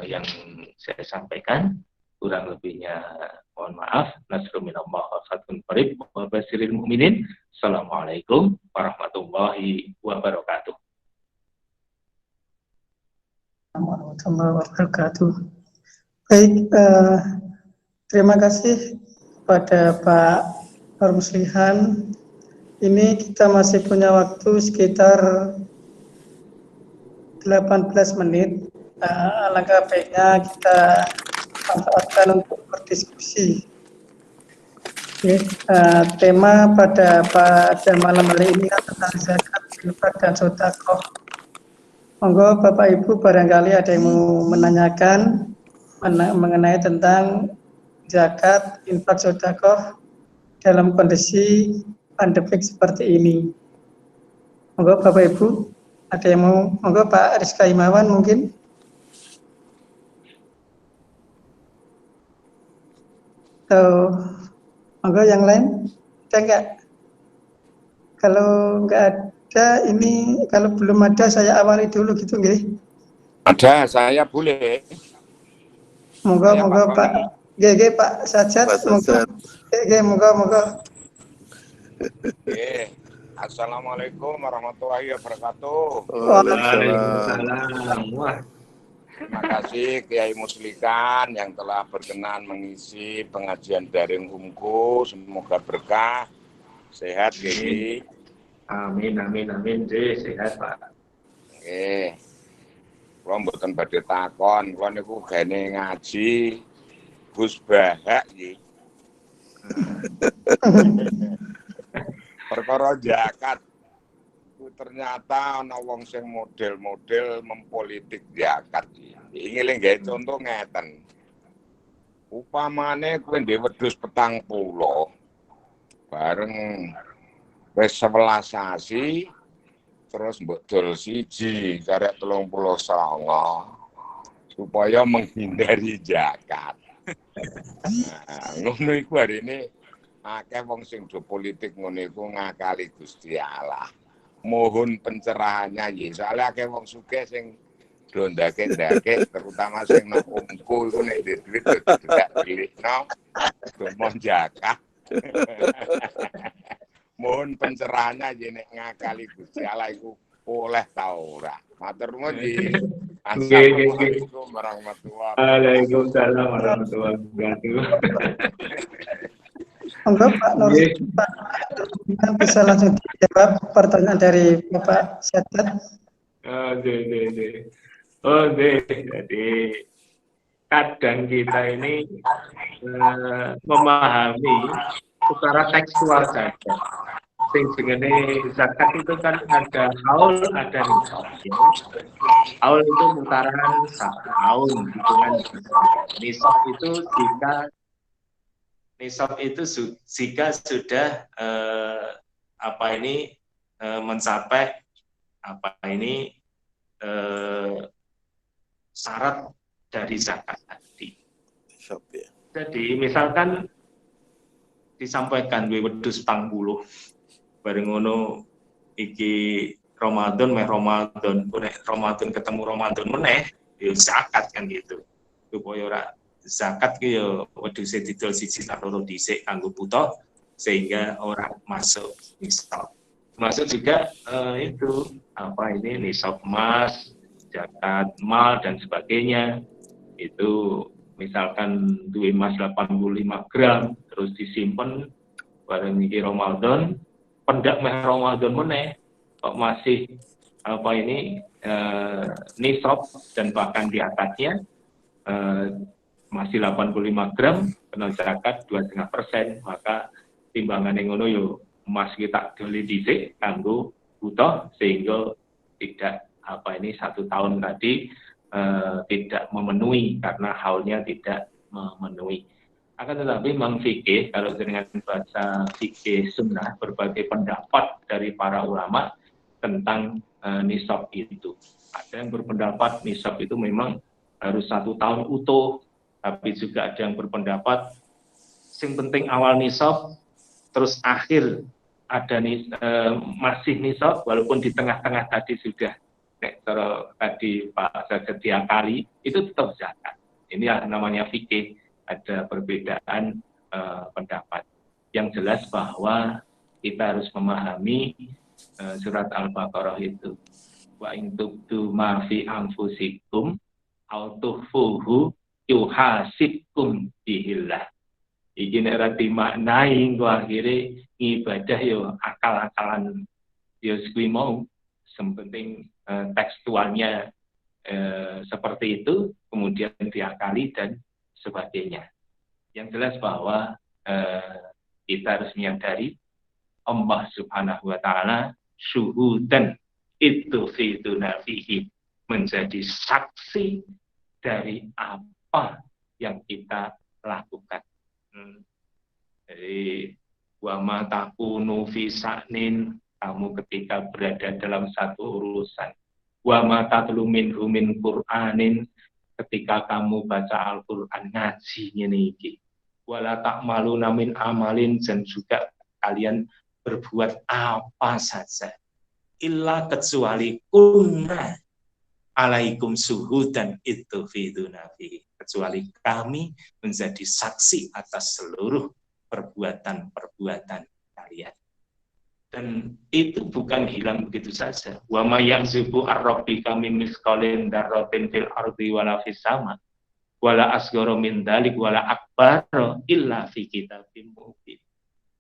yang saya sampaikan. Kurang lebihnya mohon maaf. Nasrul minallah wa fathun qarib wa basyiril mu'minin. Assalamualaikum warahmatullahi wabarakatuh.
Warahmatullahi wabarakatuh. Baik, terima kasih kepada Pak Muslihan. Ini kita masih punya waktu sekitar 18 menit. Alangkah baiknya kita manfaatkan untuk berdiskusi. Oke, tema pada malam hari ini tentang zakat, infak, dan sedekah. Monggo Bapak Ibu barangkali ada yang mau menanyakan mengenai tentang zakat, infak, sedekah dalam kondisi pandemik seperti ini. Monggo Bapak Ibu, ada yang mau? Monggo Pak Rizka Himawan mungkin. Atau monggo yang lain? Ada enggak? Kalau enggak ada, ini kalau belum ada saya awali dulu gitu nggih.
Ada, saya boleh.
Monggo
Saya
monggo Pak. Nggih Pak Sajat,
Pak
monggo.
Sajat.
Nggih monggo.
Assalamualaikum warahmatullahi wabarakatuh.
Waalaikumsalam.
Wah,
Terima kasih Kiai Muslikan yang telah berkenan mengisi pengajian daring UMKU. Semoga berkah, sehat Kiai.
amin. Sehat Pak.
Kula mboten badhe takon, kula niku gene ngaji Gus Bahak nggih. Perkara zakat. Ternyata ana wong sing model-model mempolitik zakat. Ingin gawe contoh ngeten. Upamane kowe ndek wedhus 40 bareng wis 11 sasi terus mbok dol siji karek 39 supaya menghindari zakat. Nah, ngono iku arene akeh wong sing do politik ngono iku ngakali Gusti Allah. Mohon pencerahannya ya, soalnya akeh wong sugih sing do ndake-ndake terutama sing nang UMKU iku nek duit tidak dilikno do mon zakat. Mohon pencerahannya ya nek ngakali Gusti Allah iku oleh ta ora. Matur nuwun nggih. Assalamualaikum warahmatullahi wabarakatuh.
Waalaikumsalam warahmatullahi wabarakatuh.
Monggo Pak Nur, Pak bisa langsung dijawab pertanyaan dari Bapak Sajat.
Jadi kadang kita ini memahami secara tekstual saja. Sing jenenge zakat itu kan ada haul, ada nisab. Haul itu putaran 1 tahun, hitungan nisab itu jika sudah mencapai syarat dari zakat tadi. Jadi misalkan disampaikan wedhus 40 bareng ngono iki Ramadan ketemu Ramadan meneh ya zakat kan gitu. Supaya ora zakat ki ya wedhuse didol siji loro dhisik kanggo buta sehingga orang masuk nisab. Termasuk juga nisab emas, zakat mal dan sebagainya. Itu misalkan duwe emas 85 gram terus disimpan bareng iki Ramadan, pendak meh Ramadan meneh kok masih nisab dan bahkan di atasnya masih 85 gram kena zakat 2,5%, maka timbangan ngono yo emas kita doli dhisik kanggo buta sehingga tidak 1 tahun tadi tidak memenuhi karena haulnya tidak memenuhi. Akan tetapi memang fikih, kalau dengan bahasa fikih sunnah, berbagai pendapat dari para ulama tentang nisab itu. Ada yang berpendapat nisab itu memang harus 1 tahun utuh, tapi juga ada yang berpendapat yang penting awal nisab, terus akhir ada masih nisab, walaupun di tengah-tengah tadi sudah tadi Pak Sajat diakali, itu tetap zakat. Ini namanya fikih. Ada perbedaan pendapat. Yang jelas bahwa kita harus memahami surat Al-Baqarah itu. Wa in tubdu ma fi anfusikum aw tukhfuhu yuhasibkum bihillah. Iki nek ra dimaknai engko akhire ibadah yo akal-akalan yo kuwi mau. Sepenting tekstualnya seperti itu, kemudian diakali dan sebagainya. Yang jelas bahwa kita harus menyadari Allah Subhanahu wa taala syuhudan itu fihi menjadi saksi dari apa yang kita lakukan. Jadi Wa ma takunu fi sa'nin, kamu ketika berada dalam satu urusan. Wa ma tatlu minhu min Qur'anin, ketika kamu baca Al-Qur'an ngaji ngene iki. Wala ta'maluna min amalin, dan juga kalian berbuat apa saja. Illa kecuali kunna alaikum suhudan itu fiduna fi, kecuali kami menjadi saksi atas seluruh perbuatan-perbuatan kalian. Dan itu bukan hilang begitu saja. Wa may yahzubu ar-rabbika min misqalin dzarratin fil ardi wala fis sama wala asghara min dzalik wala akbar illa fi kitabim mubin.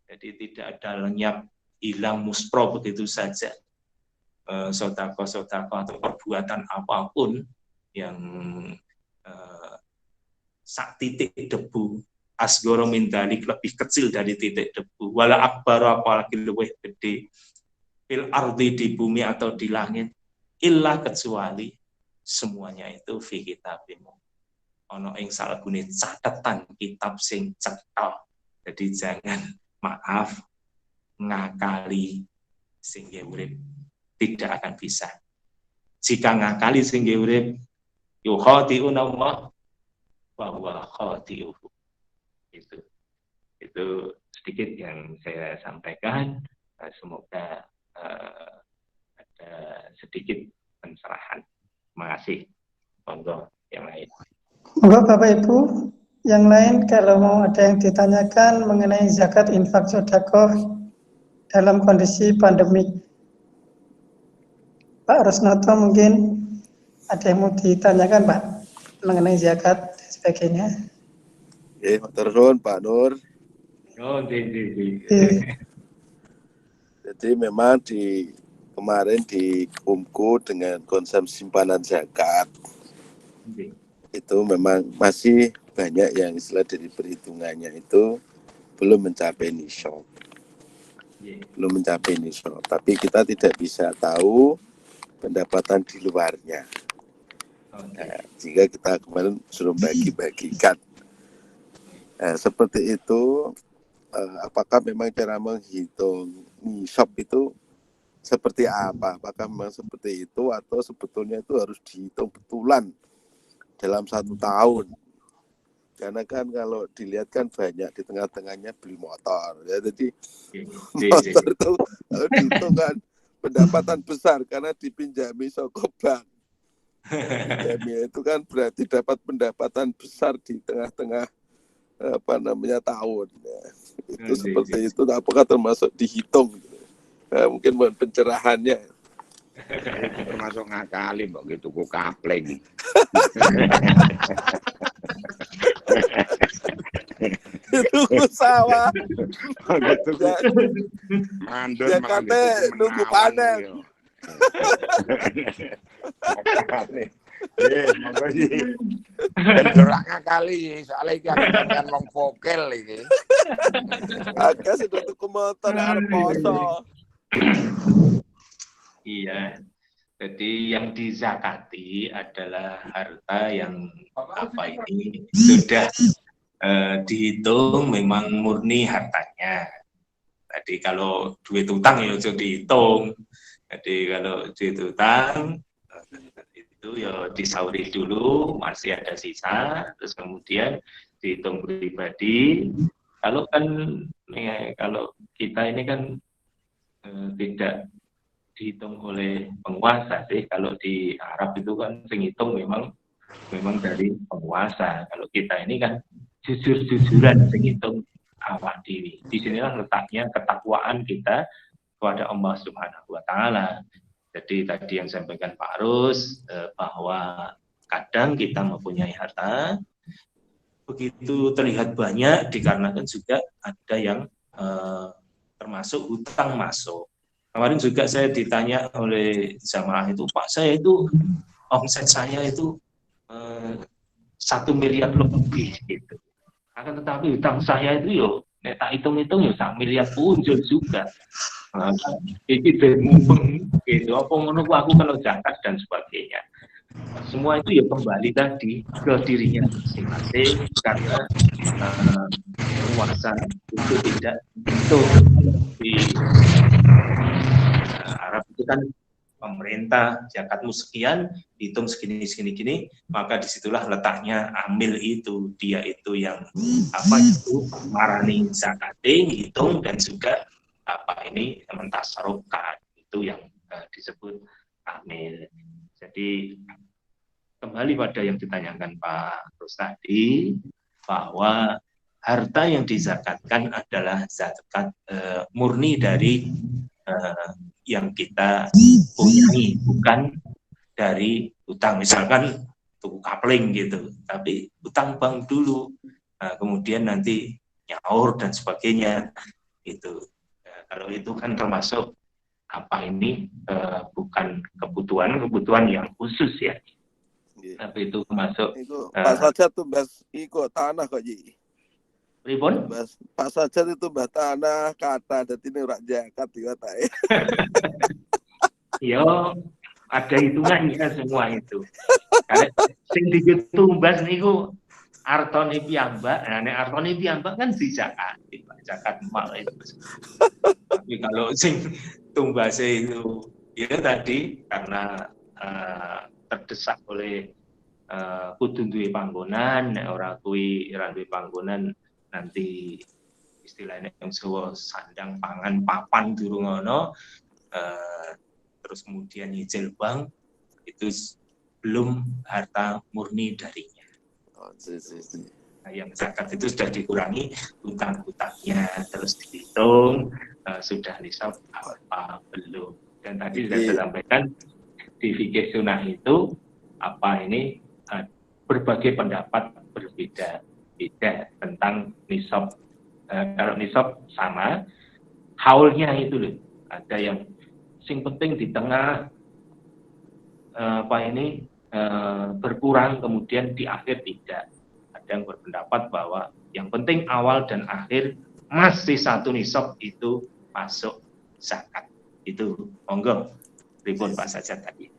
Jadi tidak ada lenyap, hilang, muspro begitu saja sodako-sodako atau perbuatan apapun yang sak titik debu, asgoro min dalik, lebih kecil dari titik debu, wala akbar, apalagi lebih gede, fil ardi, di bumi atau di langit, illa kecuali semuanya itu fi kitabim. Ono ing salebune catatan kitab sing cetha. Jadi jangan, maaf, ngakali sing urip tidak akan bisa. Jika ngakali sing urip yukhati'una Allah wa huwa khati'uhu. Itu sedikit yang saya sampaikan. Semoga ada sedikit pencerahan. Terima kasih. Monggo yang lain.
Monggo Bapak Ibu yang lain, kalau mau ada yang ditanyakan mengenai zakat, infak, sedekah dalam kondisi pandemik. Pak Rusnoto mungkin ada yang mau ditanyakan Pak mengenai zakat dan sebagainya.
Matur nuwun Pak Nur.
Oh,
Jadi memang kemarin di UMKU dengan konsep simpanan zakat itu memang masih banyak yang istilah dari perhitungannya itu belum mencapai nisab. Belum mencapai nisab. Tapi kita tidak bisa tahu pendapatan di luarnya. Nah, jika kita kemarin suruh bagi-bagikan. Nah, seperti itu, apakah memang cara menghitung nisab itu seperti apa? Apakah memang seperti itu atau sebetulnya itu harus dihitung betulan dalam 1 tahun? Karena kan kalau dilihat kan banyak di tengah-tengahnya beli motor. Ya, jadi motor itu kalau dihitung kan pendapatan besar karena dipinjami saka bank. Itu kan berarti dapat pendapatan besar di tengah-tengah tahun. Ya, itu seperti itu. Apakah termasuk dihitung? Nah, mungkin buat pencerahannya.
Itu termasuk ngakali mbak gitu ku kapleng.
Itu sawah.
Gitu. Mandor
Jakarta nunggu panen.
Monggo iki. Ora ngakali, soalnya iki kan wong vokal iki.
Akeh sing tuku motor arep poso.
Iya. Jadi yang dizakati adalah harta yang sudah dihitung memang murni hartanya. Jadi kalau duit utang ya sudah dihitung. Jadi kalau duit utang itu ya disauri dulu, masih ada sisa, terus kemudian dihitung pribadi. Kalau kita ini kan tidak dihitung oleh penguasa sih. Kalau di Arab itu kan sing hitung memang dari penguasa. Kalau kita ini kan jujur-jujuran sing hitung awak diri. Di sinilah letaknya ketakwaan kita kepada Allah Subhanahu wa taala. Jadi tadi yang sampaikan Pak Rus bahwa kadang kita mempunyai harta begitu terlihat banyak dikarenakan juga ada yang termasuk hutang masuk. Kemarin juga saya ditanya oleh jamaah itu, Pak, saya itu omset saya itu 1 miliar lebih gitu. Akan tetapi hutang saya itu yo, nek tak hitung-hitung yo 1 miliar punjul juga. Iki mumpung gitu, apa ngono aku kalau zakat dan sebagainya. Semua itu ya kembali tadi ke dirinya masing-masing, karena penguasa itu tidak dihitung di Arab itu kan pemerintah zakatmu sekian, hitung segini, maka disitulah letaknya amil itu, dia itu yang marani zakate, hitung, dan juga mentasarufkan, itu yang disebut amil. Jadi kembali pada yang ditanyakan Pak Rus tadi, bahwa harta yang dizakatkan adalah zakat murni dari yang kita punyai, bukan dari utang. Misalkan tuku kapling gitu, tapi utang bank dulu, kemudian nanti nyaur dan sebagainya itu. Kalau itu kan termasuk bukan kebutuhan yang khusus ya. Tapi itu termasuk
Pak Sajat tuh bahas tanah kok Ji.
Ribon?
Pak Sajat itu bahas tanah kata dan ini rak zakat juga tae.
Yo, ada hitungannya semua itu. Karena sing ditumbas niku artone piyambak. Nah, nek artone piyambak kan dizakati, zakat mal itu. Tapi kalau sing tumbase itu ya tadi karena terdesak oleh kudu duwe panggonan, nek ora kuwi ora duwe panggonan nanti istilahnya yang sewa sandang pangan papan durung ono, terus kemudian nyicil bank, itu belum harta murni darinya. Nah, yang zakat itu sudah dikurangi utang-utangnya, terus dihitung sudah nisab apa belum. Dan tadi sudah saya sampaikan di fikih sunnah itu berbagai pendapat berbeda-beda tentang nisab. Kalau nisab sama, haulnya itu loh. Ada yang sing penting di tengah berkurang, kemudian di akhir tidak. Ada yang berpendapat bahwa yang penting awal dan akhir masih satu nisab itu masuk zakat. Itu monggo ribut Pak Sajat tadi.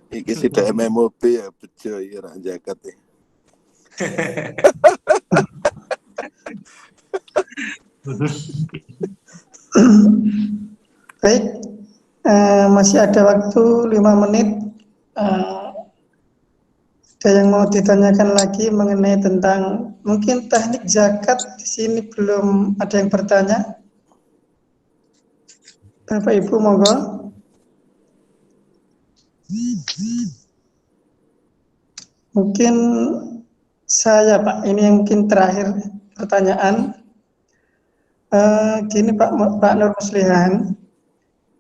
Iki sudah MMOP ya bejo ya rak zakat ya.
Baik, masih ada waktu 5 menit. Ada yang mau ditanyakan lagi mengenai tentang mungkin teknik zakat di sini belum ada yang bertanya. Bapak Ibu monggo. Mungkin saya Pak, ini yang mungkin terakhir pertanyaan. Gini Pak Nur Muslihan,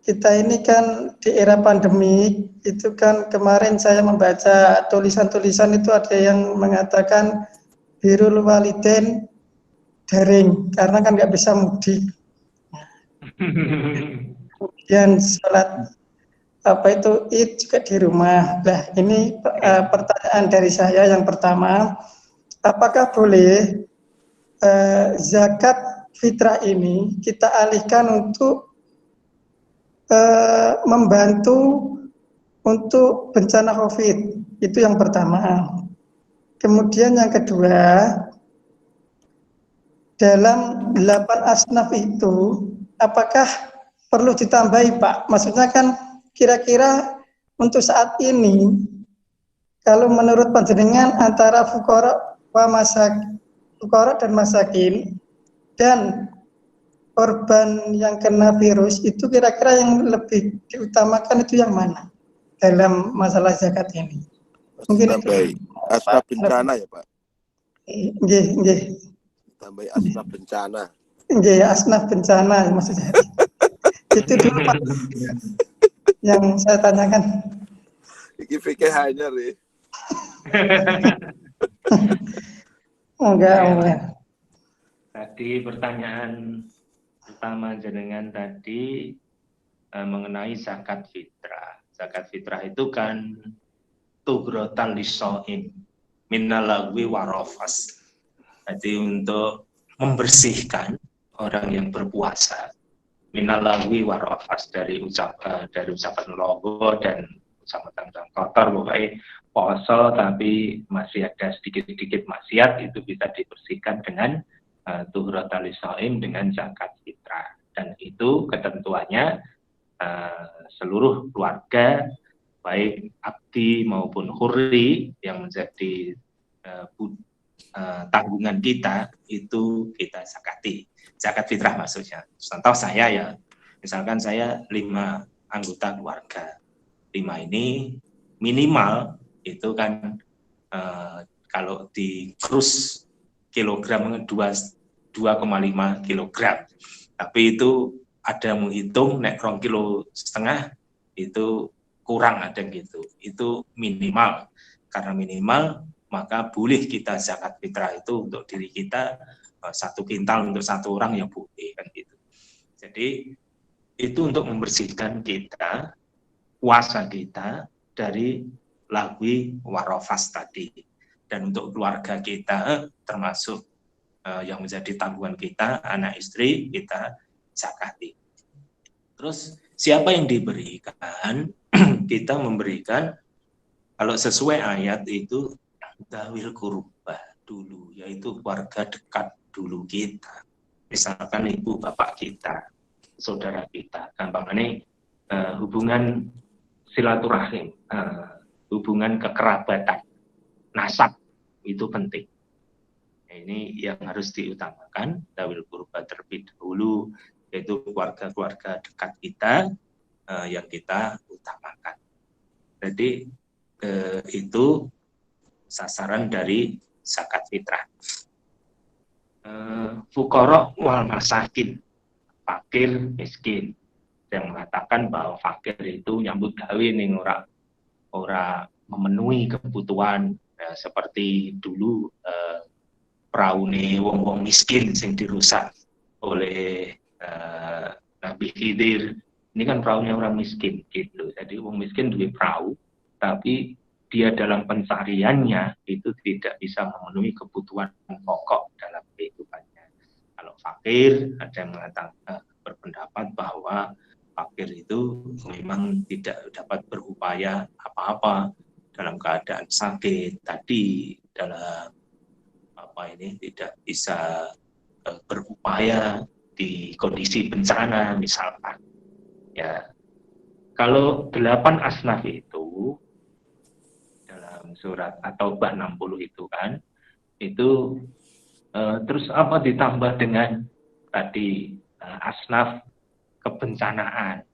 kita ini kan di era pandemi itu kan kemarin saya membaca tulisan-tulisan itu ada yang mengatakan birrul walidain daring karena kan nggak bisa mudik. Kemudian sholat Id juga di rumah. Nah ini pertanyaan dari saya yang pertama, apakah boleh zakat fitrah ini kita alihkan untuk membantu untuk bencana COVID? Itu yang pertama. Kemudian yang kedua, dalam 8 asnaf itu apakah perlu ditambahi Pak? Maksudnya kan kira-kira untuk saat ini kalau menurut panjenengan antara fuqara dan masakin dan korban yang kena virus itu kira-kira yang lebih diutamakan itu yang mana dalam masalah zakat ini? Mungkin
tambahi asnaf bencana ya Pak.
Nggih.
Tambahi asnaf bencana.
Nggih, asnaf bencana maksudnya. Itu dulu Pak yang saya tanyakan.
Iki fikih hanya nih.
Enggak.
Tadi pertanyaan pertama jenengan tadi mengenai zakat fitrah. Zakat fitrah itu kan tugrotan lisoim minalagwi warofas. Jadi untuk membersihkan orang yang berpuasa minalawi warofas dari ucapan logo dan ucapan kotor, pokoknya poso tapi masih ada sedikit-sedikit maksiat itu bisa dibersihkan dengan tuhratul shaim dengan zakat fitrah, dan itu ketentuannya seluruh keluarga baik abdi maupun hurri yang menjadi tanggungan kita itu kita zakati. Zakat fitrah maksudnya. Contoh saya ya, misalkan saya 5 anggota keluarga. 5 ini minimal itu kan kalau di krus kilogram 2,5 kilogram. Tapi itu ada menghitung nek 2,5 kilo itu kurang ada gitu. Itu minimal. Karena minimal maka boleh kita zakat fitrah itu untuk diri kita 1 kintal untuk 1 orang yang boleh kan gitu. Jadi itu untuk membersihkan kita, puasa kita dari lagwi warofas tadi, dan untuk keluarga kita termasuk yang menjadi tanggungan kita, anak istri kita zakati. Terus siapa yang diberikan? Kita memberikan kalau sesuai ayat itu dawil kurba dulu, yaitu keluarga dekat dulu kita, misalkan ibu bapak kita, saudara kita, gampangnya hubungan silaturahim, hubungan kekerabatan, nasab itu penting. Ini yang harus diutamakan, dawil kurba terlebih dahulu, yaitu keluarga-keluarga dekat kita yang kita utamakan. Jadi itu sasaran dari zakat fitrah. Fuqara wal masakin, fakir miskin, yang mengatakan bahwa fakir itu nyambut gawe ning ora memenuhi kebutuhan seperti dulu praune wong-wong miskin sing dirusak oleh Nabi Khidir. Ini kan perahunya orang miskin gitu. Jadi wong miskin duwe perahu tapi dia dalam pencariannya itu tidak bisa memenuhi kebutuhan pokok dalam kehidupannya. Kalau fakir, ada yang mengatakan berpendapat bahwa fakir itu memang tidak dapat berupaya apa-apa dalam keadaan sakit tadi, dalam tidak bisa berupaya di kondisi bencana misalkan. Ya, kalau 8 asnaf itu surat atau bab 60 itu kan itu terus apa ditambah dengan tadi asnaf kebencanaan,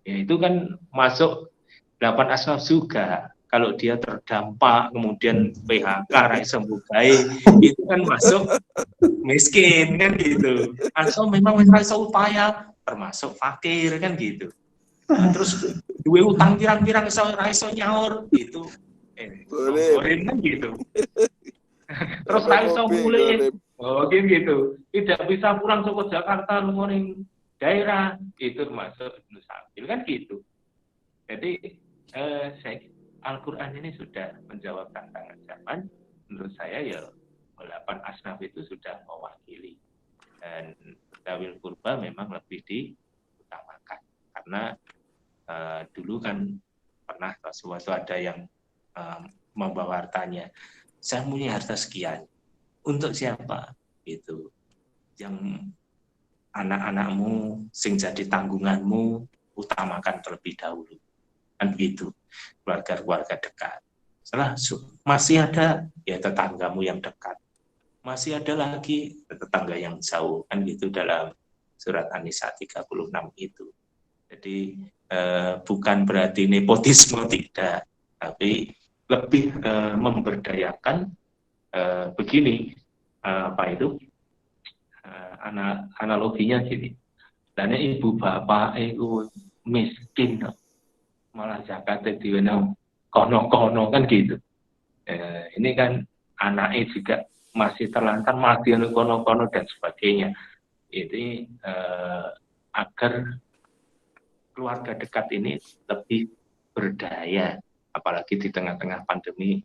ya itu kan masuk 8 asnaf juga. Kalau dia terdampak kemudian PHK raiso bukai itu kan masuk miskin kan gitu, atau memang raiso upaya termasuk fakir kan gitu. Terus duwe utang pirang-pirang raiso nyaur itu boleh kan gitu. Terus raiso mulai gitu, tidak bisa pulang ke Jakarta lunga daerah itu termasuk nusabil kan gitu. Jadi Al-Quran ini sudah menjawab tantangan zaman. Menurut saya ya 8 asnaf itu sudah mewakili, dan dawil kurba memang lebih diutamakan karena dulu kan pernah suatu ada yang membawa hartanya, saya punya harta sekian, untuk siapa? Itu yang anak-anakmu sing jadi tanggunganmu utamakan terlebih dahulu kan begitu, keluarga-keluarga dekat. Setelah masih ada ya tetanggamu yang dekat, masih ada lagi tetangga yang jauh kan gitu dalam surat An-Nisa 36 itu. Jadi bukan berarti nepotisme tidak, tapi lebih memberdayakan begini analoginya gini. Dan ibu bapak itu miskin malah zakatnya diwenang kono-kono kan gitu. Ini kan anaknya juga masih terlantar mati kono-kono dan sebagainya. Ini agar keluarga dekat ini lebih berdaya, apalagi di tengah-tengah pandemi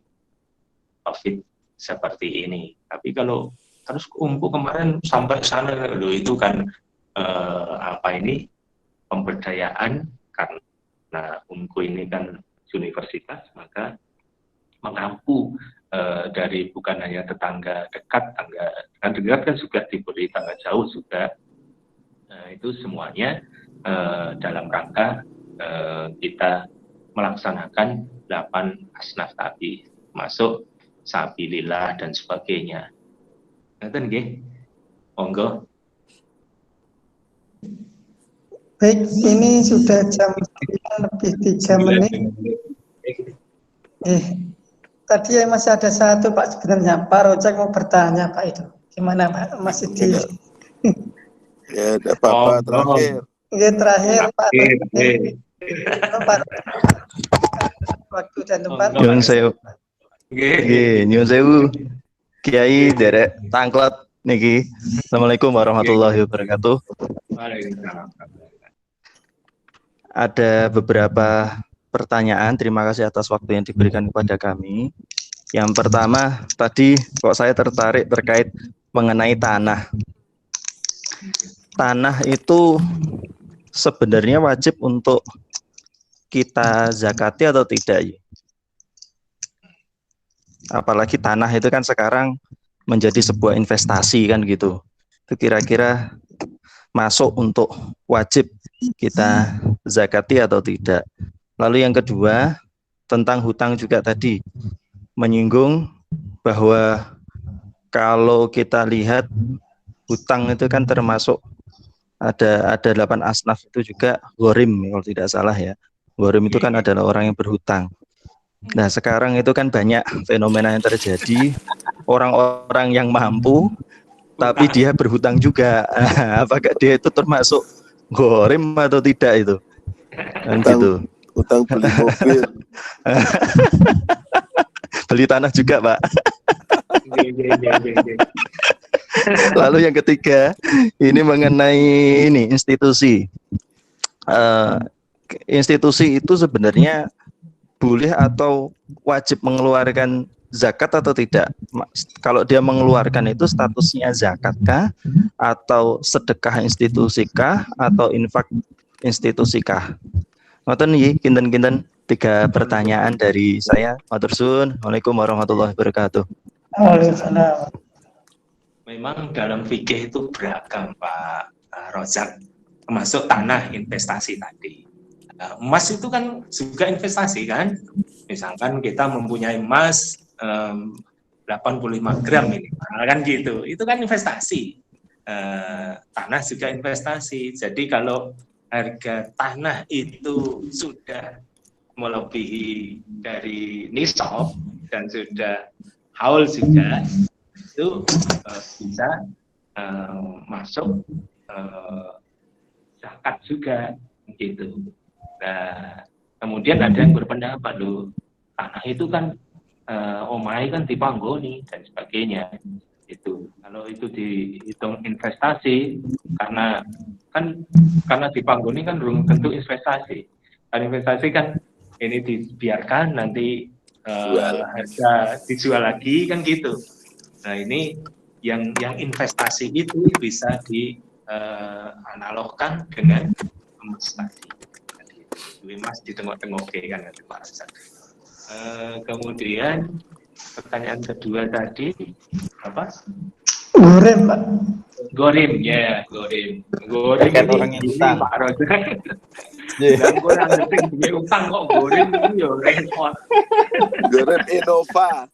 COVID seperti ini. Tapi kalau terus kemarin sampai sana loh itu kan
pemberdayaan, karena UMKU ini kan universitas, maka mengampu dari bukan hanya tetangga dekat, tangga dekat kan juga diberi, tangga jauh juga. Itu semuanya dalam rangka kita melaksanakan 8 asnaf tadi, masuk sapi lillah dan sebagainya. Ngeten nggih. Monggo.
Baik, ini sudah jam 9 lebih 3 menit. Tadi masih ada satu Pak sebenarnya. Pak Rojak mau bertanya Pak itu. Gimana Pak? Masih di...
Ya, ada apa-apa terakhir.
Oke, terakhir Pak. Pak. Waktu dan tempat.
Nyun sewu. Nggih, nyun sewu. Kiai derek tangklet niki. Assalamualaikum warahmatullahi wabarakatuh.
Waalaikumsalam.
Ada beberapa pertanyaan. Terima kasih atas waktu yang diberikan kepada kami. Yang pertama, tadi kok saya tertarik terkait mengenai tanah. Tanah itu sebenarnya wajib untuk kita zakati atau tidak? Apalagi tanah itu kan sekarang menjadi sebuah investasi kan gitu. Itu kira-kira masuk untuk wajib kita zakati atau tidak. Lalu yang kedua, tentang hutang juga tadi menyinggung bahwa kalau kita lihat hutang itu kan termasuk ada 8 asnaf itu juga ghorim kalau tidak salah ya. Ghorim itu kan adalah orang yang berhutang. Nah sekarang itu kan banyak fenomena yang terjadi, orang-orang yang mampu tapi dia berhutang juga. Apakah dia itu termasuk ghorim atau tidak itu? Kan gitu.
Utang beli mobil.
Beli tanah juga Pak. Lalu yang ketiga, ini mengenai institusi. Institusi itu sebenarnya boleh atau wajib mengeluarkan zakat atau tidak? Kalau dia mengeluarkan itu statusnya zakatkah atau sedekah institusikah atau infak institusikah? Ngoten nggih, kinten-kinten 3 pertanyaan dari saya. Matur suwun. Waalaikumsalam warahmatullahi wabarakatuh.
Waalaikumsalam.
Memang dalam fikih itu beragam Pak Rojak, termasuk tanah investasi tadi. Emas itu kan juga investasi kan. Misalkan kita mempunyai emas 85 gram ini, kan gitu. Itu kan investasi. Tanah juga investasi. Jadi kalau harga tanah itu sudah melebihi dari nisab dan sudah haul juga, itu bisa masuk zakat juga gitu. Nah, kemudian ada yang berpendapat loh, tanah itu kan omai kan dipanggoni dan sebagainya. Itu kalau itu dihitung investasi karena dipanggoni kan belum tentu investasi. Kan investasi kan ini dibiarkan nanti harga dijual lagi kan gitu. Nah ini yang investasi itu bisa dianalogkan dengan emas tadi. Emas ditengok-tengok kan nanti Pak. Kemudian pertanyaan kedua tadi apa?
Ghorim Pak.
Ghorim ya, Ghorim. Ghorim
Kan
ini
orang yang utang.
Pak Rojak. Dan kurang ngerti punya utang kok Ghorim itu ya repot.
Ghorim Innova.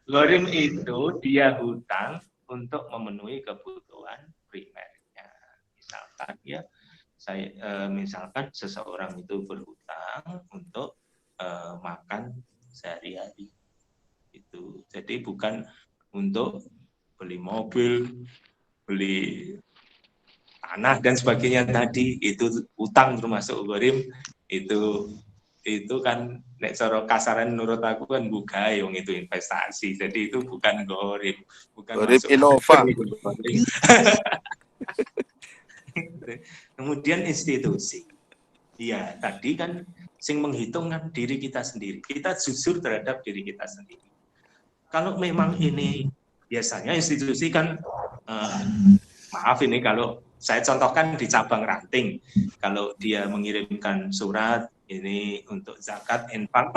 Ghorim itu dia hutang untuk memenuhi kebutuhan primernya. Misalkan ya, misalkan seseorang itu berhutang untuk makan sehari-hari. Itu. Jadi bukan untuk beli mobil, beli tanah dan sebagainya tadi, itu utang termasuk ghorim. Itu kan nek cara kasaran menurut aku kan bukai wong itu investasi. Jadi itu bukan ghorim, bukan
Ghorim
masuk
Innova.
Kemudian institusi. Ya, tadi kan sing menghitung kan diri kita sendiri. Kita jujur terhadap diri kita sendiri. Kalau memang ini biasanya institusi kan maaf ini kalau
Saya contohkan di cabang ranting, kalau dia mengirimkan surat ini untuk zakat, infak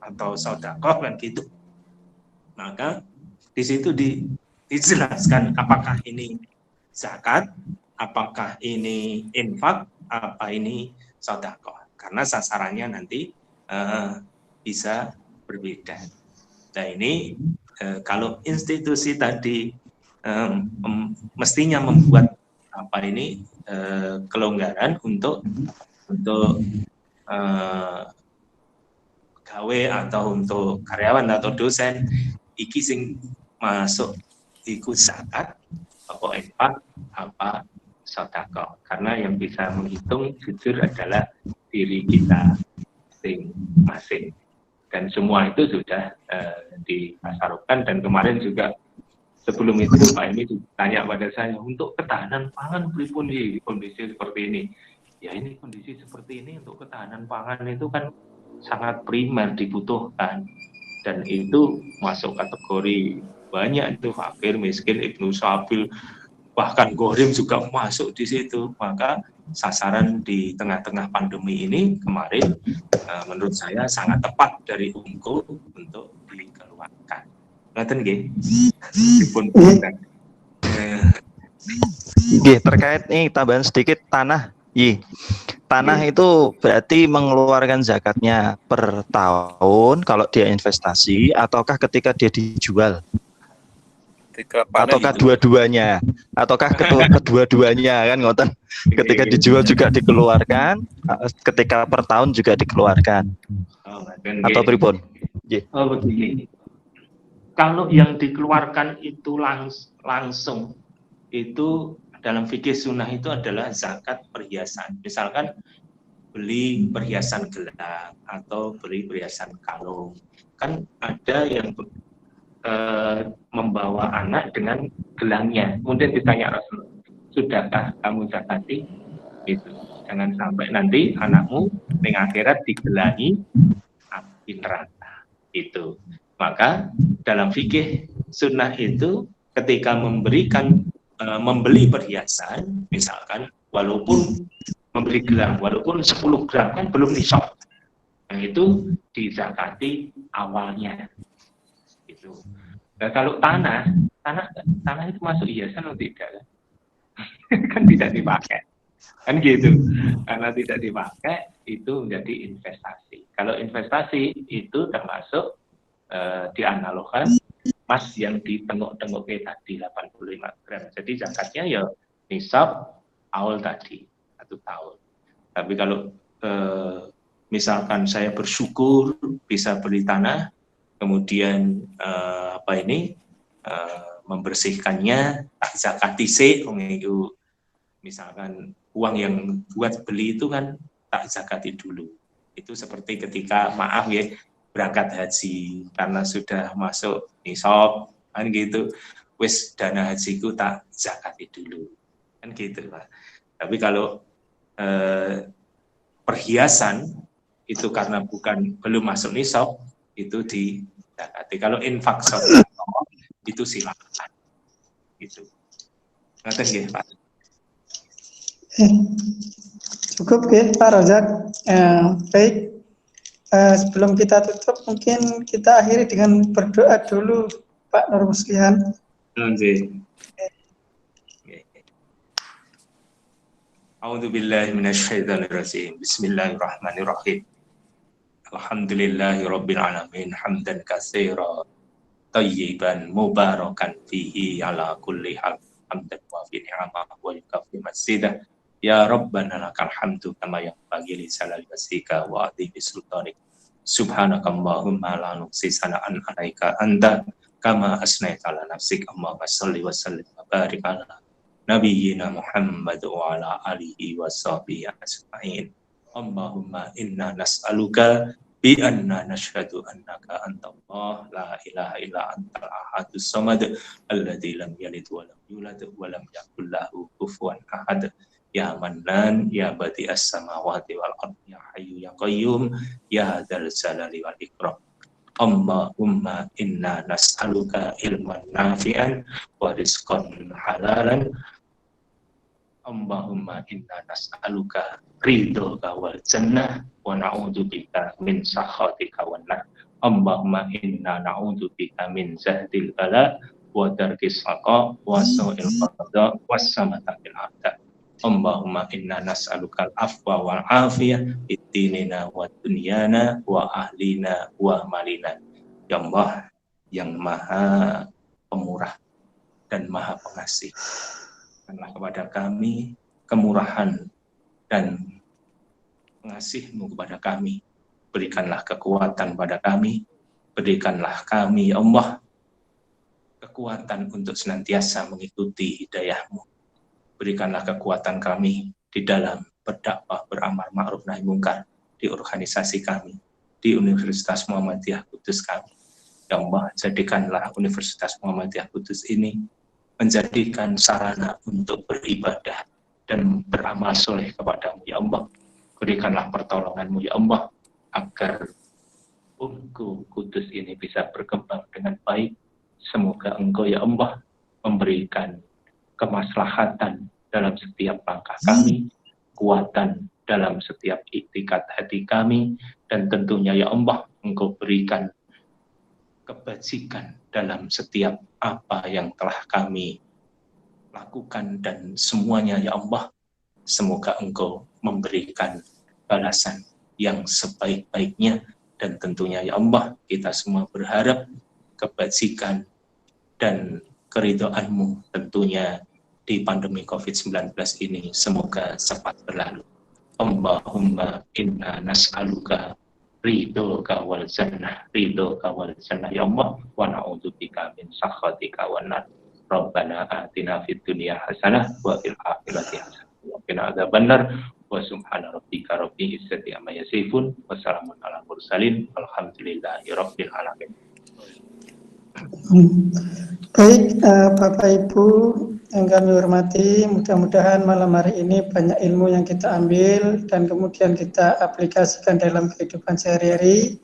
atau sedekah kan gitu, maka di situ dijelaskan apakah ini zakat, apakah ini infak, apa ini sedekah, karena sasarannya nanti bisa berbeda. Nah ini kalau institusi tadi mestinya membuat kelonggaran untuk gawe atau untuk karyawan atau dosen, iki sing masuk iku zakat apa infak apa sedekah, karena yang bisa menghitung jujur adalah diri kita masing-masing, dan semua itu sudah dipasarkan. Dan kemarin juga sebelum itu Pak Emi tanya pada saya, untuk ketahanan pangan pripun di kondisi seperti ini. Ya ini kondisi seperti ini untuk ketahanan pangan itu kan sangat primer dibutuhkan, dan itu masuk kategori banyak, itu fakir, miskin, ibnu sabil, bahkan gorim juga masuk di situ. Maka sasaran di tengah-tengah pandemi ini kemarin menurut saya sangat tepat dari UMKU untuk dikeluarkan. Ngaten nggih.
Terkait nih tambahan sedikit tanah. Tanah itu berarti mengeluarkan zakatnya per tahun kalau dia investasi, ataukah ketika dia dijual? Ataukah dua-duanya? Ataukah kedua-duanya kan ngoten? Ketika dijual juga dikeluarkan, ketika per tahun juga dikeluarkan. Atau pripun?
Oh begini. Kalau yang dikeluarkan itu langsung, itu dalam fikih sunnah itu adalah zakat perhiasan. Misalkan beli perhiasan gelang atau beli perhiasan kalung, kan ada yang membawa anak dengan gelangnya, kemudian ditanya Rasulullah, sudahkah kamu zakati? Itu jangan sampai nanti anakmu di akhirat digelangi api neraka. Itu maka dalam fikih sunnah itu ketika membeli perhiasan, misalkan walaupun membeli gelang walaupun 10 gram kan belum nisab, yang itu dizakati awalnya. Itu. Nah, kalau tanah itu masuk hiasan atau tidak? Kan tidak dipakai, kan gitu. Karena tidak dipakai itu menjadi investasi. Kalau investasi itu termasuk dianalogkan emas yang ditengok-tengok tadi 85 gram. Jadi zakatnya ya nisab awal tadi 1 tahun. Tapi kalau misalkan saya bersyukur bisa beli tanah, kemudian membersihkannya, tak zakati itu, misalkan uang yang buat beli itu kan tak zakati dulu. Itu seperti ketika berangkat haji, karena sudah masuk nisab kan gitu, wis dana hajiku tak zakati dulu kan gitu Pak. Tapi kalau perhiasan itu karena belum masuk nisab, itu dizakati. Kalau infak itu silakan gitu. Ngaten nggih Pak.
Cukup ya Pak Rozak. Baik, sebelum kita tutup mungkin kita akhiri dengan berdoa dulu Pak Nur Muslihan.
A'udzubillahi minasyaitonirrajim. Bismillahirrahmanirrahim. Alhamdulillahirabbil alamin hamdan katsiran thayyiban mubarakan fihi ala kulli hal hamdan wa fi ni'amah wa yukafi masidah. Ya Rabbana lakal hamdu kama yanbaghi li jalali wajhika wa adhimi sultanik. Subhanakallahumma la nuhsi sana'an 'alaika anta kama asnaita ala nafsik. Allahumma shalli wa sallim wa barik ala nabiyyina Muhammad wa ala alihi wa sahbihi ajma'in. Allahumma inna nas'aluka bi anna nashhadu annaka antallah la ilaha illa antal ahadus samad alladzi lam yalid wa lam yulad wa lam yakul lahu kufuwan ahad. Ya Mannan, ya Badi'as samawati wal ardi, ya Hayyu ya Qayyum, ya Dzal Jalali wal Ikram. Allahumma inna nas'aluka ilman nafi'an wa rizqan halalan. Allahumma inna nas'aluka ridhoka wal jannah wa na'udzubika min sakhatika wan nar. Allahumma inna na'udzubika min zahdil bala wa darkis saqa wa su'il qada was samata bil a'da. Allahumma inna nas'alukal afwa wal afiyah fid dinina wa dunyana wa ahlina wa malina. Ya Allah yang maha pemurah dan maha pengasih, berikanlah kepada kami kemurahan dan pengasih-Mu kepada kami. Berikanlah kekuatan pada kami, berikanlah kami ya Allah kekuatan untuk senantiasa mengikuti hidayah-Mu. Berikanlah kekuatan kami di dalam berdakwah, beramal ma'ruf nahi mungkar di organisasi kami, di Universitas Muhammadiyah Kudus kami. Ya Allah, jadikanlah Universitas Muhammadiyah Kudus ini menjadikan sarana untuk beribadah dan beramal soleh kepada-Mu ya Allah. Berikanlah pertolongan-Mu ya Allah agar Umku Kudus ini bisa berkembang dengan baik. Semoga Engkau ya Allah memberikan kemaslahatan dalam setiap langkah kami, kekuatan dalam setiap iktikad hati kami, dan tentunya ya Allah Engkau berikan kebajikan dalam setiap apa yang telah kami lakukan, dan semuanya ya Allah semoga Engkau memberikan balasan yang sebaik-baiknya, dan tentunya ya Allah kita semua berharap kebajikan dan keridhaan-Mu tentunya di pandemi COVID-19 ini semoga cepat berlalu. Allahumma inna nas'aluka ridhoka wal jannah, ridhoka wal jannah ya Allah, wa na'udzubika min sakhatika wan nar. Rabbana atina fid dunya hasanah wa fil akhirati hasanah wa qina adzabannar. Wa subhana rabbika rabbil izzati amma yasifun wa salamun alal mursalin walhamdulillahi rabbil alamin.
Baik, Bapak Ibu yang kami hormati, mudah-mudahan malam hari ini banyak ilmu yang kita ambil dan kemudian kita aplikasikan dalam kehidupan sehari-hari.